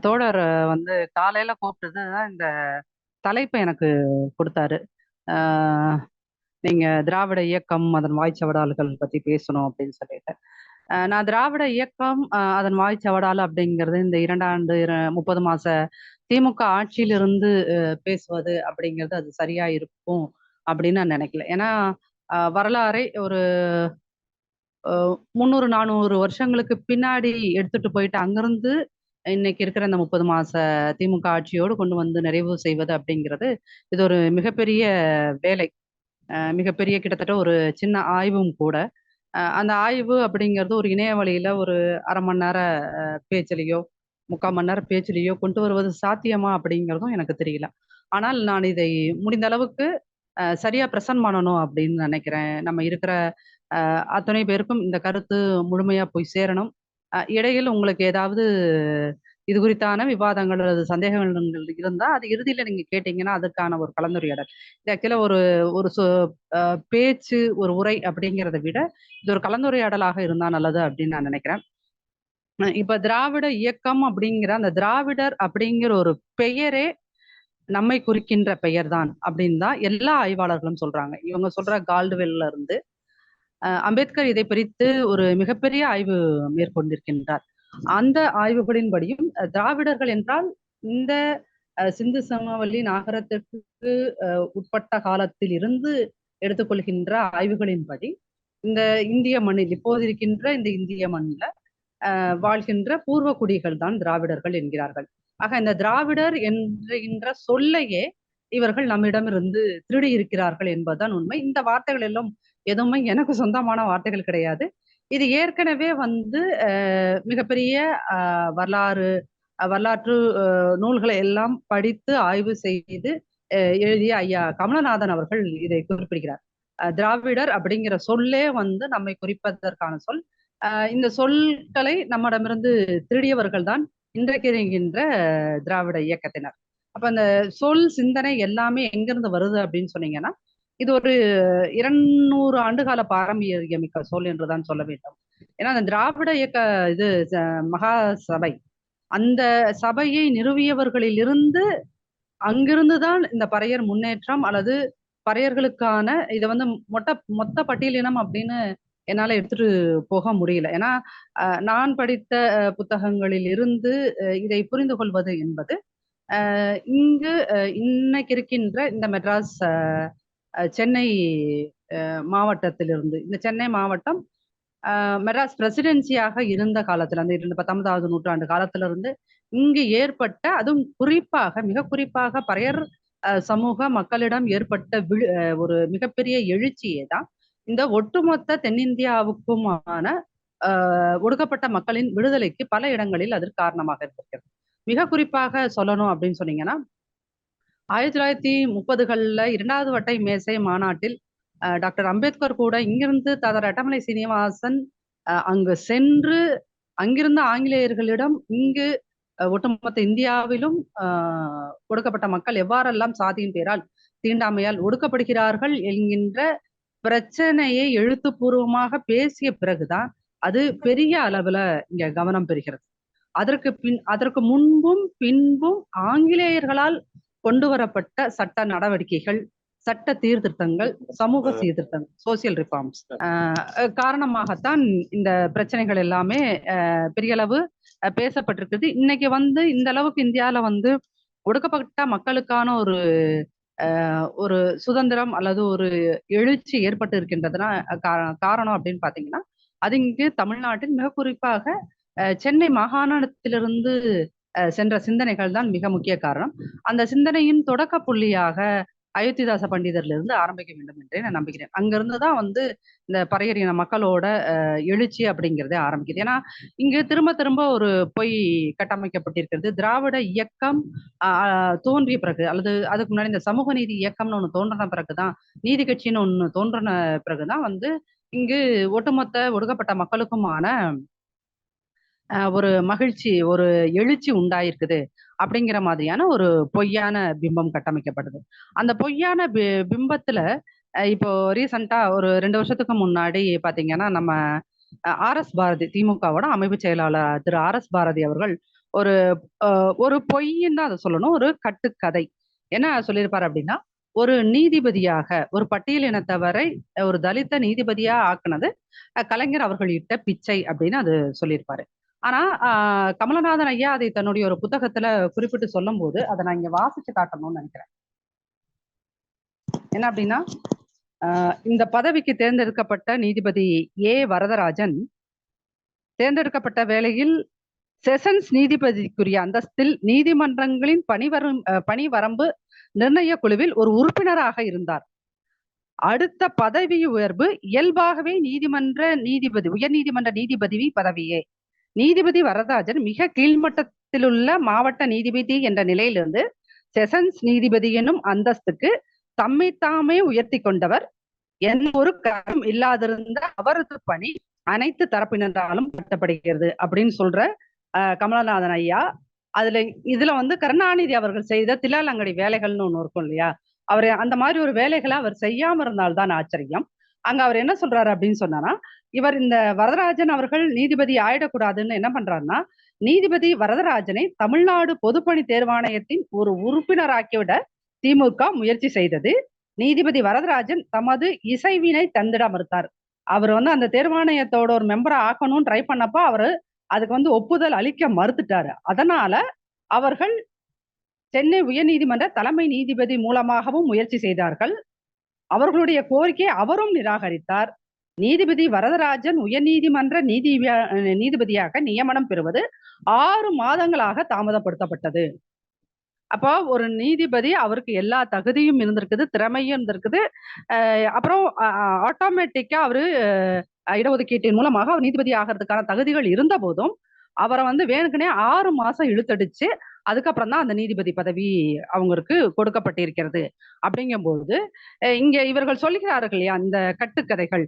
தோழர் வந்து காலையில கூப்பிட்டது தான் இந்த தலைப்பை எனக்கு கொடுத்தாரு. அஹ் நீங்க திராவிட இயக்கம் அதன் வாய்ச்சவடால்கள் பத்தி பேசணும் அப்படின்னு சொல்லிட்டு நான் திராவிட இயக்கம் அதன் வாய்ச்சவடால் அப்படிங்கிறது இந்த 2 ஆண்டு 30 மாச திமுக ஆட்சியிலிருந்து பேசுவது அப்படிங்கிறது அது சரியா இருக்கும் அப்படின்னு நான் நினைக்கல. ஏன்னா வரலாறை ஒரு 300 400 வருஷங்களுக்கு பின்னாடி எடுத்துட்டு போயிட்டு அங்கிருந்து இன்னைக்கு இருக்கிற இந்த 30 மாச திமுக ஆட்சியோடு கொண்டு வந்து நிறைவு செய்வது அப்படிங்கிறது இது ஒரு மிகப்பெரிய வேலை. மிகப்பெரிய கிட்டத்தட்ட ஒரு சின்ன ஆய்வும் கூட. அந்த ஆய்வு அப்படிங்கிறது ஒரு இணைய வழியில ஒரு அரை மணி நேர பேச்சிலேயோ 3/4 மணி நேர பேச்சிலேயோ கொண்டு வருவது சாத்தியமா அப்படிங்கிறதும் எனக்கு தெரியல. ஆனால் நான் இதை முடிந்த அளவுக்கு சரியா பிரசன்ட் பண்ணணும் அப்படின்னு நினைக்கிறேன். நம்ம இருக்கிற அத்தனை பேருக்கும் இந்த கருத்து முழுமையா போய் சேரணும். இடையில் உங்களுக்கு ஏதாவது இது குறித்தான விவாதங்கள் அல்லது சந்தேகங்கள் இருந்தா அது இறுதியில நீங்க கேட்டீங்கன்னா அதுக்கான ஒரு கலந்துரையாடல். இது ஆக்சுவலா ஒரு ஒரு பேச்சு ஒரு உரை அப்படிங்கிறத விட இது ஒரு கலந்துரையாடலாக இருந்தா நல்லது அப்படின்னு நான் நினைக்கிறேன். இப்ப திராவிட இயக்கம் அப்படிங்கிற அந்த திராவிடர் அப்படிங்கிற ஒரு பெயரே நம்மை குறிக்கின்ற பெயர் தான் அப்படின்னு தான் எல்லா ஆய்வாளர்களும் சொல்றாங்க. இவங்க சொல்ற கால்டுவெல்ல இருந்து அம்பேத்கர் இதை பிரித்து ஒரு மிகப்பெரிய ஆய்வு மேற்கொண்டிருக்கின்றார். அந்த ஆய்வுகளின்படியும் திராவிடர்கள் என்றால் இந்த சிந்து சமவெளி நாகரத்திற்கு உட்பட்ட காலத்தில் இருந்து எடுத்துக்கொள்கின்ற ஆய்வுகளின்படி இந்த இந்திய மண்ணில் இப்போது இருக்கின்ற இந்த இந்திய மண்ணில் வாழ்கின்ற பூர்வ குடிகள் தான் திராவிடர்கள் என்கிறார்கள். ஆக இந்த திராவிடர் என்கின்ற சொல்லையே இவர்கள் நம்மிடமிருந்து திருடி இருக்கிறார்கள் என்பதுதான் உண்மை. இந்த வார்த்தைகள் எல்லாம் எதுவுமே எனக்கு சொந்தமான வார்த்தைகள் கிடையாது. இது ஏற்கனவே வந்து மிகப்பெரிய வரலாற்று நூல்களை எல்லாம் படித்து ஆய்வு செய்து எழுதிய ஐயா கமலநாதன் அவர்கள் இதை குறிப்பிடுகிறார். திராவிடர் அப்படிங்கிற சொல்லே வந்து நம்மை குறிப்பதற்கான சொல். இந்த சொற்களை நம்மிடமிருந்து திருடியவர்கள் தான் இன்றைக்கு இருக்கின்ற திராவிட இயக்கத்தினர். அப்ப அந்த சொல் சிந்தனை எல்லாமே எங்கிருந்து வருது அப்படின்னு சொன்னீங்கன்னா இது ஒரு 200 ஆண்டுகால பாரம்பரியமிக்க சொல் என்றுதான் சொல்ல வேண்டும். ஏன்னா அந்த திராவிட இயக்க இது மகா சபை அந்த சபையை நிறுவியவர்களில் இருந்து அங்கிருந்துதான் இந்த பறையர் முன்னேற்றம் அல்லது பறையர்களுக்கான இதை வந்து மொத்த பட்டியலினம் அப்படின்னு என்னால எடுத்துட்டு போக முடியல. ஏன்னா நான் படித்த புத்தகங்களில் இருந்து இதை புரிந்து கொள்வது என்பது இங்கு இன்னைக்கு இருக்கின்ற இந்த மெட்ராஸ் சென்னை மாவட்டத்திலிருந்து இந்த சென்னை மாவட்டம் மெட்ராஸ் பிரசிடென்சியாக இருந்த காலத்துல அந்த 19வது நூற்றாண்டு காலத்திலிருந்து இங்கு ஏற்பட்ட அதுவும் குறிப்பாக மிக குறிப்பாக பறையர் சமூக மக்களிடம் ஏற்பட்ட ஒரு மிகப்பெரிய எழுச்சியே தான் இந்த ஒட்டுமொத்த தென்னிந்தியாவுக்குமான ஒடுக்கப்பட்ட மக்களின் விடுதலைக்கு பல இடங்களில் அதற்கு காரணமாக இருக்கிறது. மிக குறிப்பாக சொல்லணும் அப்படின்னு சொன்னீங்கன்னா 1930களில் 2வது வட்டை மேசை மாநாட்டில் டாக்டர் அம்பேத்கர் கூட இங்கிருந்து ததர் அட்டமலை சீனிவாசன் அங்கு சென்று அங்கிருந்த ஆங்கிலேயர்களிடம் இங்கு ஒட்டுமொத்த இந்தியாவிலும் ஒடுக்கப்பட்ட மக்கள் எவ்வாறெல்லாம் சாதியின் பேரால் தீண்டாமையால் ஒடுக்கப்படுகிறார்கள் என்கின்ற பிரச்சனையை எழுத்துப்பூர்வமாக பேசிய பிறகுதான் அது பெரிய அளவுல இங்க கவனம் பெறுகிறது. அதற்கு முன்பும் பின்பும் ஆங்கிலேயர்களால் கொண்டு வரப்பட்ட சட்ட நடவடிக்கைகள் சட்ட சீர்திருத்தங்கள் சமூக சீர்திருத்தங்கள் சோசியல் ரிஃபார்ம்ஸ் காரணமாகத்தான் இந்த பிரச்சனைகள் எல்லாமே பெரிய அளவு பேசப்பட்டிருக்குது. இன்னைக்கு வந்து இந்த அளவுக்கு இந்தியால வந்து ஒடுக்கப்பட்ட மக்களுக்கான ஒரு சுதந்திரம் அல்லது ஒரு எழுச்சி ஏற்பட்டு இருக்கின்றதுனா காரணம் அப்படின்னு பாத்தீங்கன்னா அது இங்கு தமிழ்நாட்டில் மிக குறிப்பாக சென்னை மாகாணத்திலிருந்து சென்ற சிந்தனைகள் தான் மிக முக்கிய காரணம். அந்த சிந்தனையின் தொடக்க புள்ளியாக அயோத்திதாச பண்டிதர்ல இருந்து ஆரம்பிக்க வேண்டும் என்றே நான் நம்புகிறேன். அங்கிருந்துதான் வந்து இந்த பறையறின மக்களோட எழுச்சி அப்படிங்கிறதே ஆரம்பிக்குது. ஏன்னா இங்கு திரும்ப திரும்ப ஒரு பொய் கட்டமைக்கப்பட்டிருக்கிறது. திராவிட இயக்கம் தோன்றிய பிறகு அல்லது அதுக்கு முன்னாடி இந்த சமூக நீதி இயக்கம்னு ஒண்ணு தோன்றின பிறகுதான் நீதி கட்சின்னு ஒண்ணு தோன்றின பிறகுதான் வந்து இங்கு ஒட்டுமொத்த ஒடுக்கப்பட்ட மக்களுக்குமான ஒரு மகிழ்ச்சி ஒரு எழுச்சி உண்டாயிருக்குது அப்படிங்கிற மாதிரியான ஒரு பொய்யான பிம்பம் கட்டமைக்கப்படுது. அந்த பொய்யான பிம்பத்துல இப்போ ரீசெண்டா ஒரு 2 வருஷத்துக்கு முன்னாடி பாத்தீங்கன்னா நம்ம ஆர் எஸ் பாரதி திமுகவோட அமைப்பு செயலாளர் திரு ஆர் எஸ் பாரதி அவர்கள் ஒரு ஒரு பொய்ன்னு தான் அதை சொல்லணும், ஒரு கட்டுக்கதை. என்ன சொல்லியிருப்பாரு அப்படின்னா, ஒரு நீதிபதியாக ஒரு பட்டியலினத்தவரை ஒரு தலித்த நீதிபதியா ஆக்குனது கலைஞர் அவர்கள் இட்ட பிச்சை அப்படின்னு அது சொல்லியிருப்பாரு. ஆனா கமலநாதன் ஐயா அதை தன்னுடைய ஒரு புத்தகத்துல குறிப்பிட்டு சொல்லும் போது அதை நான் இங்க வாசிச்சு காட்டணும்னு நினைக்கிறேன். என்ன அப்படின்னா, இந்த பதவிக்கு தேர்ந்தெடுக்கப்பட்ட நீதிபதி வரதராஜன் தேர்ந்தெடுக்கப்பட்ட வேளையில் செஷன்ஸ் நீதிபதிக்குரிய அந்தஸ்தில் நீதிமன்றங்களின் பணி வரம்பு நிர்ணய குழுவில் ஒரு உறுப்பினராக இருந்தார். அடுத்த பதவி உயர்வு இயல்பாகவே உயர் நீதிமன்ற நீதிபதி பதவியே. நீதிபதி வரதராஜன் மிக கீழ்மட்டத்திலுள்ள மாவட்ட நீதிபதி என்ற நிலையிலிருந்து செஷன்ஸ் நீதிபதி எனும் அந்தஸ்துக்கு தம்மை தாமே உயர்த்தி கொண்டவர். எந்த ஒரு காரணம் இல்லாதிருந்த அவரது பணி அனைத்து தரப்பினராலும் கட்டப்படுகிறது அப்படின்னு சொல்ற கமலநாதன் ஐயா. இதுல கருணாநிதி அவர்கள் செய்த தில்லாலங்கடி வேலைகள்னு ஒண்ணு இருக்கும் இல்லையா, அவர் அந்த மாதிரி ஒரு வேலைகளை அவர் செய்யாம இருந்தால்தான் ஆச்சரியம். அங்க அவர் என்ன சொல்றாரு அப்படின்னு சொன்னா, இவர் இந்த வரதராஜன் அவர்கள் நீதிபதி ஆயிடக்கூடாதுன்னு என்ன பண்றாருன்னா, நீதிபதி வரதராஜனை தமிழ்நாடு பொதுப்பணி தேர்வாணையத்தின் ஒரு உறுப்பினராக்கிவிட திமுக முயற்சி செய்தது. நீதிபதி வரதராஜன் தமது இசைவினை தந்திட மறுத்தார். அவர் அந்த தேர்வாணையத்தோட ஒரு மெம்பரை ஆக்கணும்னு ட்ரை பண்ணப்ப அவரு அதுக்கு ஒப்புதல் அளிக்க மறுத்துட்டாரு. அதனால அவர்கள் சென்னை உயர்நீதிமன்ற தலைமை நீதிபதி மூலமாகவும் முயற்சி செய்தார்கள். அவர்களுடைய கோரிக்கையை அவரும் நிராகரித்தார். நீதிபதி வரதராஜன் உயர்நீதிமன்ற நீதிபதியாக நியமனம் பெறுவது 6 மாதங்களாக தாமதப்படுத்தப்பட்டது. அப்போ ஒரு நீதிபதி அவருக்கு எல்லா தகுதியும் இருந்திருக்குது, திறமையும் இருந்திருக்குது. அப்புறம் ஆட்டோமேட்டிக்கா அவரு இடஒதுக்கீட்டின் மூலமாக அவர் நீதிபதி ஆகிறதுக்கான தகுதிகள் இருந்த போதும் அவரை வேணுக்குனே 6 மாசம் இழுத்தடிச்சு அதுக்கப்புறம் தான் அந்த நீதிபதி பதவி அவங்களுக்கு கொடுக்கப்பட்டிருக்கிறது. அப்படிங்கும்போது இங்க இவர்கள் சொல்லுகிறார்கள் இல்லையா, இந்த கட்டுக்கதைகள்,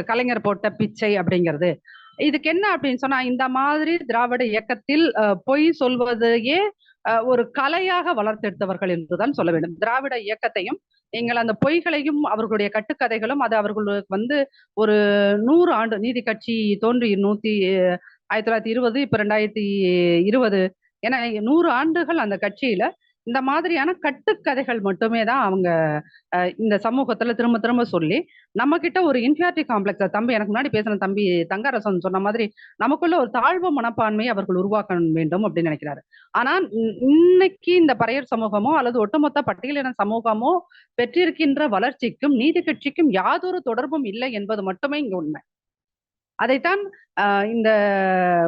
கலைஞர் போட்ட பிச்சை அப்படிங்கிறது, இதுக்கு என்ன அப்படின்னு சொன்னா, இந்த மாதிரி திராவிட இயக்கத்தில் பொய் சொல்வதையே ஒரு கலையாக வளர்த்தெடுத்தவர்கள் என்றுதான் சொல்ல வேண்டும். திராவிட இயக்கத்தையும் நீங்கள் அந்த பொய்களையும் அவர்களுடைய கட்டுக்கதைகளும் அது அவர்களுக்கு ஒரு 100 ஆண்டு நீதி கட்சி தோன்றி 1920 இப்ப 2020 என 100 ஆண்டுகள் அந்த கட்சியில இந்த மாதிரியான கட்டுக்கதைகள் மட்டுமே தான் அவங்க இந்த சமூகத்துல திரும்ப திரும்ப சொல்லி நம்ம கிட்ட ஒரு இன்ஃபியாரிட்டி காம்ப்ளெக்ஸ், தம்பி எனக்கு முன்னாடி பேசின தம்பி தங்கரசன் சொன்ன மாதிரி நமக்குள்ள ஒரு தாழ்வு மனப்பான்மையை அவர்கள் உருவாக்க வேண்டும் அப்படின்னு நினைக்கிறாரு. ஆனா இன்னைக்கு இந்த பறையர் சமூகமோ அல்லது ஒட்டுமொத்த பட்டியலின சமூகமோ பெற்றிருக்கின்ற வளர்ச்சிக்கும் நீதி கட்சிக்கும் யாதொரு தொடர்பும் இல்லை என்பது மட்டுமே இங்க உண்மை. அதைத்தான் இந்த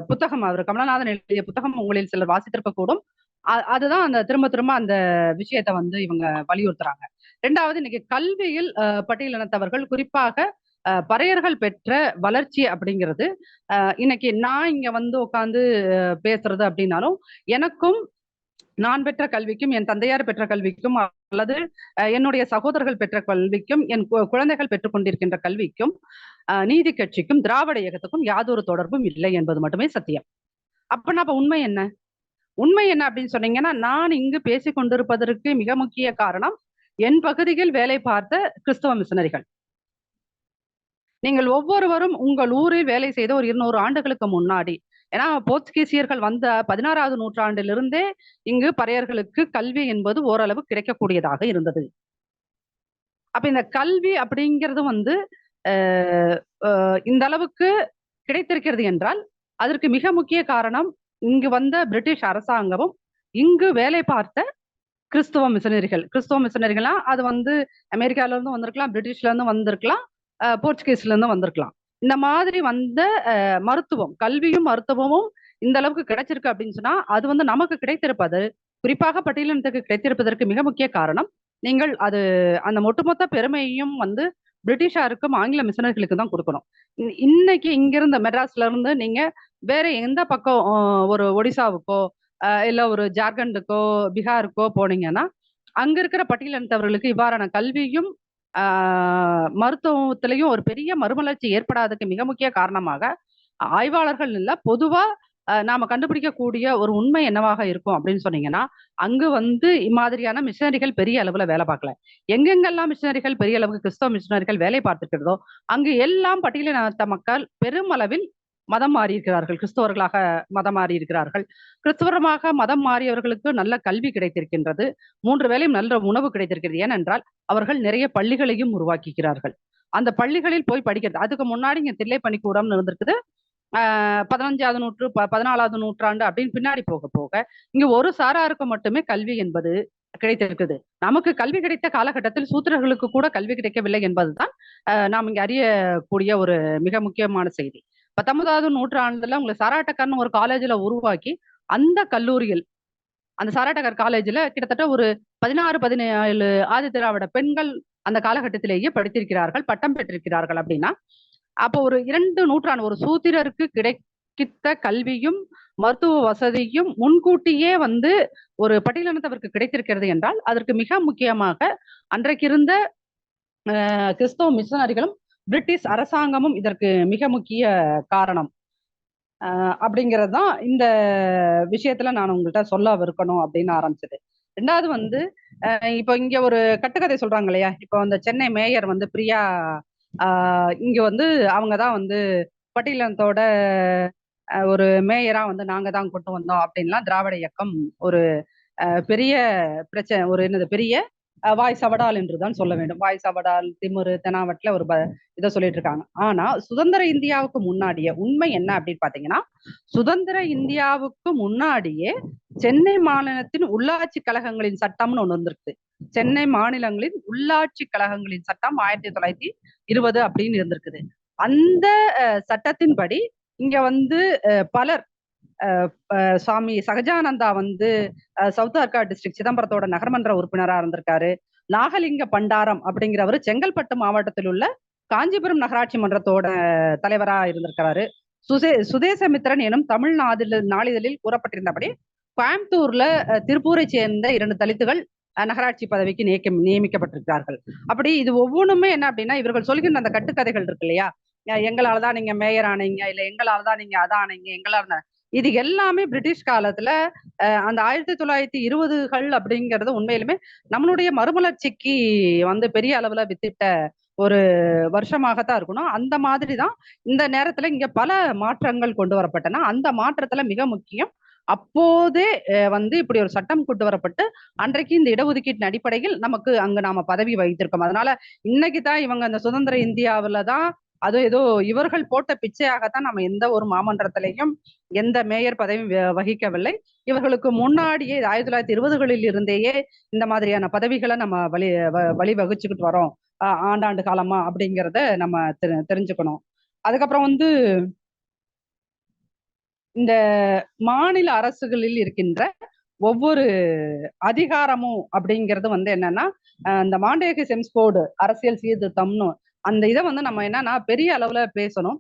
புத்தகம், அவர் கமலநாதன் எழுதிய புத்தகம் உங்களில் சிலர் வாசித்திருக்க கூடும். அதுதான் அந்த திரும்ப திரும்ப அந்த விஷயத்த இவங்க வலியுறுத்துறாங்க. 2வது, இன்னைக்கு கல்வியில் பட்டியலினத்தவர்கள் குறிப்பாக பறையர்கள் பெற்ற வளர்ச்சி அப்படிங்கிறது, இன்னைக்கு நான் இங்க உட்கார்ந்து பேசுறது அப்படின்னாலும் எனக்கும் நான் பெற்ற கல்விக்கும் என் தந்தையார் பெற்ற கல்விக்கும் அல்லது என்னுடைய சகோதரர்கள் பெற்ற கல்விக்கும் என் குழந்தைகள் பெற்றுக் கொண்டிருக்கின்ற கல்விக்கும் நீதி கட்சிக்கும் திராவிட இயக்கத்துக்கும் யாதொரு தொடர்பும் இல்லை என்பது மட்டுமே சத்தியம். அப்ப உண்மை என்ன? உண்மை என்ன அப்படின்னு சொன்னீங்கன்னா, நான் இங்கு பேசிக் கொண்டிருப்பதற்கு மிக முக்கிய காரணம் என் பகுதியில் வேலை பார்த்த கிறிஸ்தவ மிஷனரிகள். நீங்கள் ஒவ்வொருவரும் உங்கள் ஊரில் வேலை செய்த ஒரு 200 ஆண்டுகளுக்கு முன்னாடி, ஏன்னா போர்ச்சுகீசியர்கள் வந்த 16வது நூற்றாண்டிலிருந்தே இங்கு பறையர்களுக்கு கல்வி என்பது ஓரளவு கிடைக்கக்கூடியதாக இருந்தது. அப்ப இந்த கல்வி அப்படிங்கிறது இந்த அளவுக்கு கிடைத்திருக்கிறது என்றால் அதற்கு மிக முக்கிய காரணம் இங்கு வந்த பிரிட்டிஷ் அரசாங்கமும் இங்கு வேலை பார்த்த கிறிஸ்துவ மிஷனரிகளா அது அமெரிக்கால இருந்து வந்திருக்கலாம், பிரிட்டிஷ்ல இருந்து வந்திருக்கலாம், போர்ச்சுகீஸ்ல இருந்து வந்திருக்கலாம். இந்த மாதிரி வந்த மருத்துவம், கல்வியும் மருத்துவமும் இந்த அளவுக்கு கிடைச்சிருக்கு அப்படின்னு சொன்னா அது நமக்கு கிடைத்திருப்பது, குறிப்பாக பட்டியலினத்துக்கு கிடைத்திருப்பதற்கு மிக முக்கிய காரணம் நீங்கள் அது அந்த ஒட்டுமொத்த பெருமையையும் பிரிட்டிஷாருக்கும் ஆங்கில மிஷனரிகளுக்கு தான் கொடுக்கணும். இன்னைக்கு இங்கிருந்து மெட்ராஸ்ல இருந்து நீங்க வேற எந்த பக்கம் ஒரு ஒடிசாவுக்கோ இல்ல ஒரு ஜார்க்கண்டுக்கோ பீகாருக்கோ போனீங்கன்னா அங்க இருக்கிற பட்டியலினத்தவர்களுக்கு இவ்வாறான கல்வியும் மருத்துவத்திலையும் ஒரு பெரிய மறுமலர்ச்சி ஏற்படாததுக்கு மிக முக்கிய காரணமாக ஆய்வாளர்கள் இல்ல, பொதுவா நாம கண்டுபிடிக்கக்கூடிய ஒரு உண்மை என்னவாக இருக்கும் அப்படின்னு சொன்னீங்கன்னா, அங்கு இம்மாதிரியான மிஷனரிகள் பெரிய அளவுல வேலை பார்க்கல. எங்கெங்கெல்லாம் மிஷனரிகள் பெரிய அளவுக்கு கிறிஸ்தவ மிஷனரிகள் வேலை பார்த்துக்கிறதோ அங்கு எல்லாம் பட்டியலினத்த மக்கள் பெருமளவில் மதம் மாறி இருக்கிறார்கள், கிறிஸ்தவர்களாக மதம் மாறி இருக்கிறார்கள். கிறிஸ்தவரமாக மதம் மாறியவர்களுக்கு நல்ல கல்வி கிடைத்திருக்கின்றது, 3 வேளையும் நல்ல உணவு கிடைத்திருக்கிறது. ஏனென்றால் அவர்கள் நிறைய பள்ளிகளையும் உருவாக்கிக்கிறார்கள். அந்த பள்ளிகளில் போய் படிக்கிறது. அதுக்கு முன்னாடி இங்க தில்லை பள்ளிக்கூடம்னு இருந்திருக்குது. 15வது 14வது நூற்றாண்டு அப்படின்னு பின்னாடி போக போக இங்க ஒரு சாராருக்கு மட்டுமே கல்வி என்பது கிடைத்திருக்குது. நமக்கு கல்வி கிடைத்த காலகட்டத்தில் சூத்திரர்களுக்கு கூட கல்வி கிடைக்கவில்லை என்பதுதான் நாம் இங்க அறியக்கூடிய ஒரு மிக முக்கியமான செய்தி. 19வது நூற்றாண்டுல உங்களுக்கு சாராட்டக்காரன் ஒரு காலேஜ்ல உருவாக்கி அந்த கல்லூரியில் அந்த சாராட்டக்கார் காலேஜ்ல கிட்டத்தட்ட ஒரு 16, 17 ஆதி திராவிட பெண்கள் அந்த காலகட்டத்திலேயே படித்திருக்கிறார்கள், பட்டம் பெற்றிருக்கிறார்கள். அப்படின்னா அப்போ ஒரு 2 நூற்றாண்டு ஒரு சூத்திரருக்கு கிடைத்த கல்வியும் மருத்துவ வசதியும் முன்கூட்டியே வந்து ஒரு பட்டியலினத்தவருக்கு கிடைத்திருக்கிறது என்றால் அதற்கு மிக முக்கியமாக அன்றைக்கு இருந்த கிறிஸ்தவ மிஷனரிகளும் பிரிட்டிஷ் அரசாங்கமும் இதற்கு மிக முக்கிய காரணம். அப்படிங்கிறது தான் இந்த விஷயத்துல நான் உங்கள்கிட்ட சொல்ல இருக்கணும் அப்படின்னு ஆரம்பிச்சது. ரெண்டாவது வந்து இப்போ இங்க ஒரு கட்டுக்கதை சொல்றாங்க இல்லையா, இப்போ அந்த சென்னை மேயர் வந்து பிரியா இங்க வந்து அவங்கதான் வந்து பட்டியலத்தோட ஒரு மேயரா வந்து நாங்க தான் கொண்டு வந்தோம் அப்படின்லாம் திராவிட இயக்கம் ஒரு பெரிய பிரச்சனை, ஒரு என்னது பெரிய வாய் சவடால் என்றுதான் சொல்ல வேண்டும். வாய் சவடால், திமுரு, தெனாவட்ல ஒரு இதை சொல்லிட்டு இருக்காங்க. ஆனா சுதந்திர இந்தியாவுக்கு முன்னாடியே உண்மை என்ன அப்படின்னு பாத்தீங்கன்னா, சுதந்திர இந்தியாவுக்கு முன்னாடியே சென்னை மாநிலத்தின் உள்ளாட்சி கழகங்களின் சட்டம்னு ஒண்ணு இருந்திருக்கு. சென்னை மாநிலங்களின் உள்ளாட்சி கழகங்களின் சட்டம் 1920 அப்படின்னு இருந்திருக்குது. அந்த சட்டத்தின்படி இங்க வந்து பலர் சுவாமி சகஜானந்தா வந்து சவுத் ஆர்கா டிஸ்ட்ரிக்ட் சிதம்பரத்தோட நகர்மன்ற உறுப்பினரா இருந்திருக்காரு. நாகலிங்க பண்டாரம் அப்படிங்கிறவர் செங்கல்பட்டு மாவட்டத்தில் உள்ள காஞ்சிபுரம் நகராட்சி மன்றத்தோட தலைவரா இருந்திருக்கிறாரு. சுதேசமித்திரன் எனும் தமிழ் நாளிதழில் கூறப்பட்டிருந்தபடி கோயம்புத்தூர்ல திருப்பூரை சேர்ந்த 2 தலித்துகள் நகராட்சி பதவிக்கு நியமிக்கப்பட்டிருக்கிறார்கள். அப்படி இது ஒவ்வொன்றுமே என்ன அப்படின்னா, இவர்கள் சொல்கின்ற அந்த கட்டுக்கதைகள் இருக்கு இல்லையா, எங்களால்தான் நீங்க மேயர் ஆனீங்க, இல்ல எங்களால்தான் நீங்க அதானீங்க, எங்களால் இது எல்லாமே பிரிட்டிஷ் காலத்துல அந்த 1920கள் அப்படிங்கிறது உண்மையிலுமே நம்மளுடைய மறுமலர்ச்சிக்கு வந்து பெரிய அளவுல வித்திட்ட ஒரு வருஷமாகத்தான் இருக்கணும். அந்த மாதிரிதான் இந்த நேரத்துல இங்க பல மாற்றங்கள் கொண்டு வரப்பட்டன. அந்த மாற்றத்துல மிக முக்கியம் அப்போதே வந்து இப்படி ஒரு சட்டம் கொண்டு வரப்பட்டு அன்றைக்கு இந்த இடஒதுக்கீட்டின் அடிப்படையில் நமக்கு அங்க நாம பதவி வைத்திருக்கோம். அதனால இன்னைக்கு தான் இவங்க அந்த சுதந்திர இந்தியாவில தான் அது ஏதோ இவர்கள் போட்ட பிச்சையாகத்தான் நம்ம எந்த ஒரு மாமன்றத்திலையும் எந்த மேயர் பதவி வகிக்கவில்லை. இவர்களுக்கு முன்னாடியே 1920களில் இருந்தேயே இந்த மாதிரியான பதவிகளை நம்ம வழி வகிச்சுக்கிட்டு வரோம் ஆண்டாண்டு காலமா அப்படிங்கிறத நம்ம தெரிஞ்சுக்கணும். அதுக்கப்புறம் வந்து இந்த மாநில அரசுகளில் இருக்கின்ற ஒவ்வொரு அதிகாரமும் அப்படிங்கிறது வந்து என்னன்னா, இந்த மாண்டேக செம்ஸ்போர்டு அரசியல் சீர்திருத்தம்னு அந்த இதை வந்து நம்ம என்னன்னா பெரிய அளவுல பேசணும்.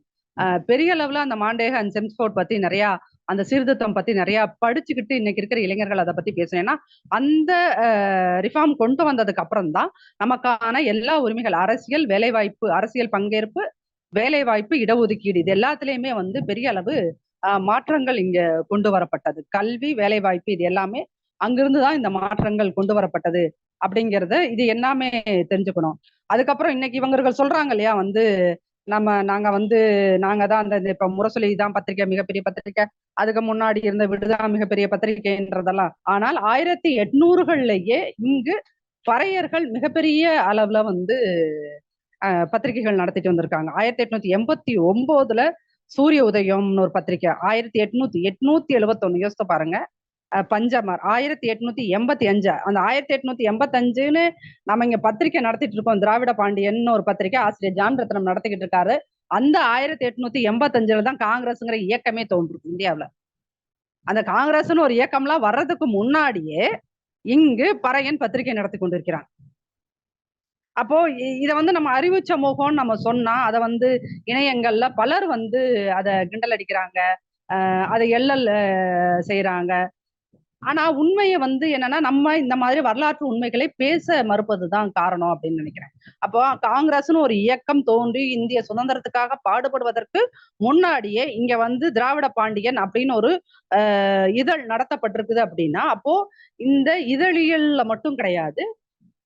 பெரிய அளவுல அந்த மாண்டேக அண்ட் செம்ஸ்போர்ட் பத்தி நிறைய அந்த சீர்திருத்தம் பத்தி நிறைய படிச்சுக்கிட்டு இன்னைக்கு இருக்கிற இளைஞர்கள் அதை பத்தி பேசணும். ஏன்னா அந்த ரிஃபார்ம் கொண்டு வந்ததுக்கு அப்புறம் தான் நமக்கான எல்லா உரிமைகள், அரசியல், வேலைவாய்ப்பு, அரசியல் பங்கேற்பு, வேலைவாய்ப்பு, இடஒதுக்கீடு இது எல்லாத்துலயுமே வந்து பெரிய அளவு மாற்றங்கள் இங்க கொண்டு வரப்பட்டது. கல்வி, வேலைவாய்ப்பு இது எல்லாமே அங்கிருந்துதான் இந்த மாற்றங்கள் கொண்டு வரப்பட்டது அப்படிங்கறத இது எல்லாமே தெரிஞ்சுக்கணும். அதுக்கப்புறம் இன்னைக்கு இவங்க சொல்றாங்க இல்லையா, வந்து நாங்க தான் அந்த இப்ப முரசொலி தான் பத்திரிகை மிகப்பெரிய பத்திரிகை, அதுக்கு முன்னாடி இருந்த விடுதான் மிகப்பெரிய பத்திரிகைன்றதெல்லாம். ஆனால் 1800கள்லயே இங்கு பறையர்கள் மிகப்பெரிய அளவுல வந்து பத்திரிகைகள் நடத்திட்டு வந்திருக்காங்க. 1889ல சூரிய உதயம்னு ஒரு பத்திரிகை, 1871 யோசித்து பாருங்க. பஞ்சமர் 1885, அந்த 1885ன்னு நம்ம இங்க பத்திரிகை நடத்திட்டு இருக்கோம். திராவிட பாண்டியன் ஒரு பத்திரிகை ஆசிரியர் ஜான் ரத்னம் நடத்திக்கிட்டு இருக்காரு. அந்த 1885ல தான் காங்கிரஸ்ங்கிற இயக்கமே தோன்றும் இந்தியாவில. அந்த காங்கிரஸ்னு ஒரு இயக்கம்லாம் வர்றதுக்கு முன்னாடியே இங்கு பறையன் பத்திரிகை நடத்தி கொண்டிருக்கிறான். அப்போ இத வந்து நம்ம அறிவு சமூகம்னு நம்ம சொன்னா அதை வந்து இணையங்கள்ல பலர் வந்து அதை கிண்டல் அடிக்கிறாங்க, அதை எள்ளல் செய்யறாங்க. ஆனா உண்மையை வந்து என்னன்னா, நம்ம இந்த மாதிரி வரலாற்று உண்மைகளை பேச மறுப்பதுதான் காரணம் அப்படின்னு நினைக்கிறேன். அப்போ காங்கிரஸ்னு ஒரு இயக்கம் தோன்றி இந்திய சுதந்திரத்துக்காக பாடுபடுவதற்கு முன்னாடியே இங்க வந்து திராவிட பாண்டியன் அப்படின்னு ஒரு இதழ் நடத்தப்பட்டிருக்குது அப்படின்னா, அப்போ இந்த இதழியல்ல மட்டும் கிடையாது,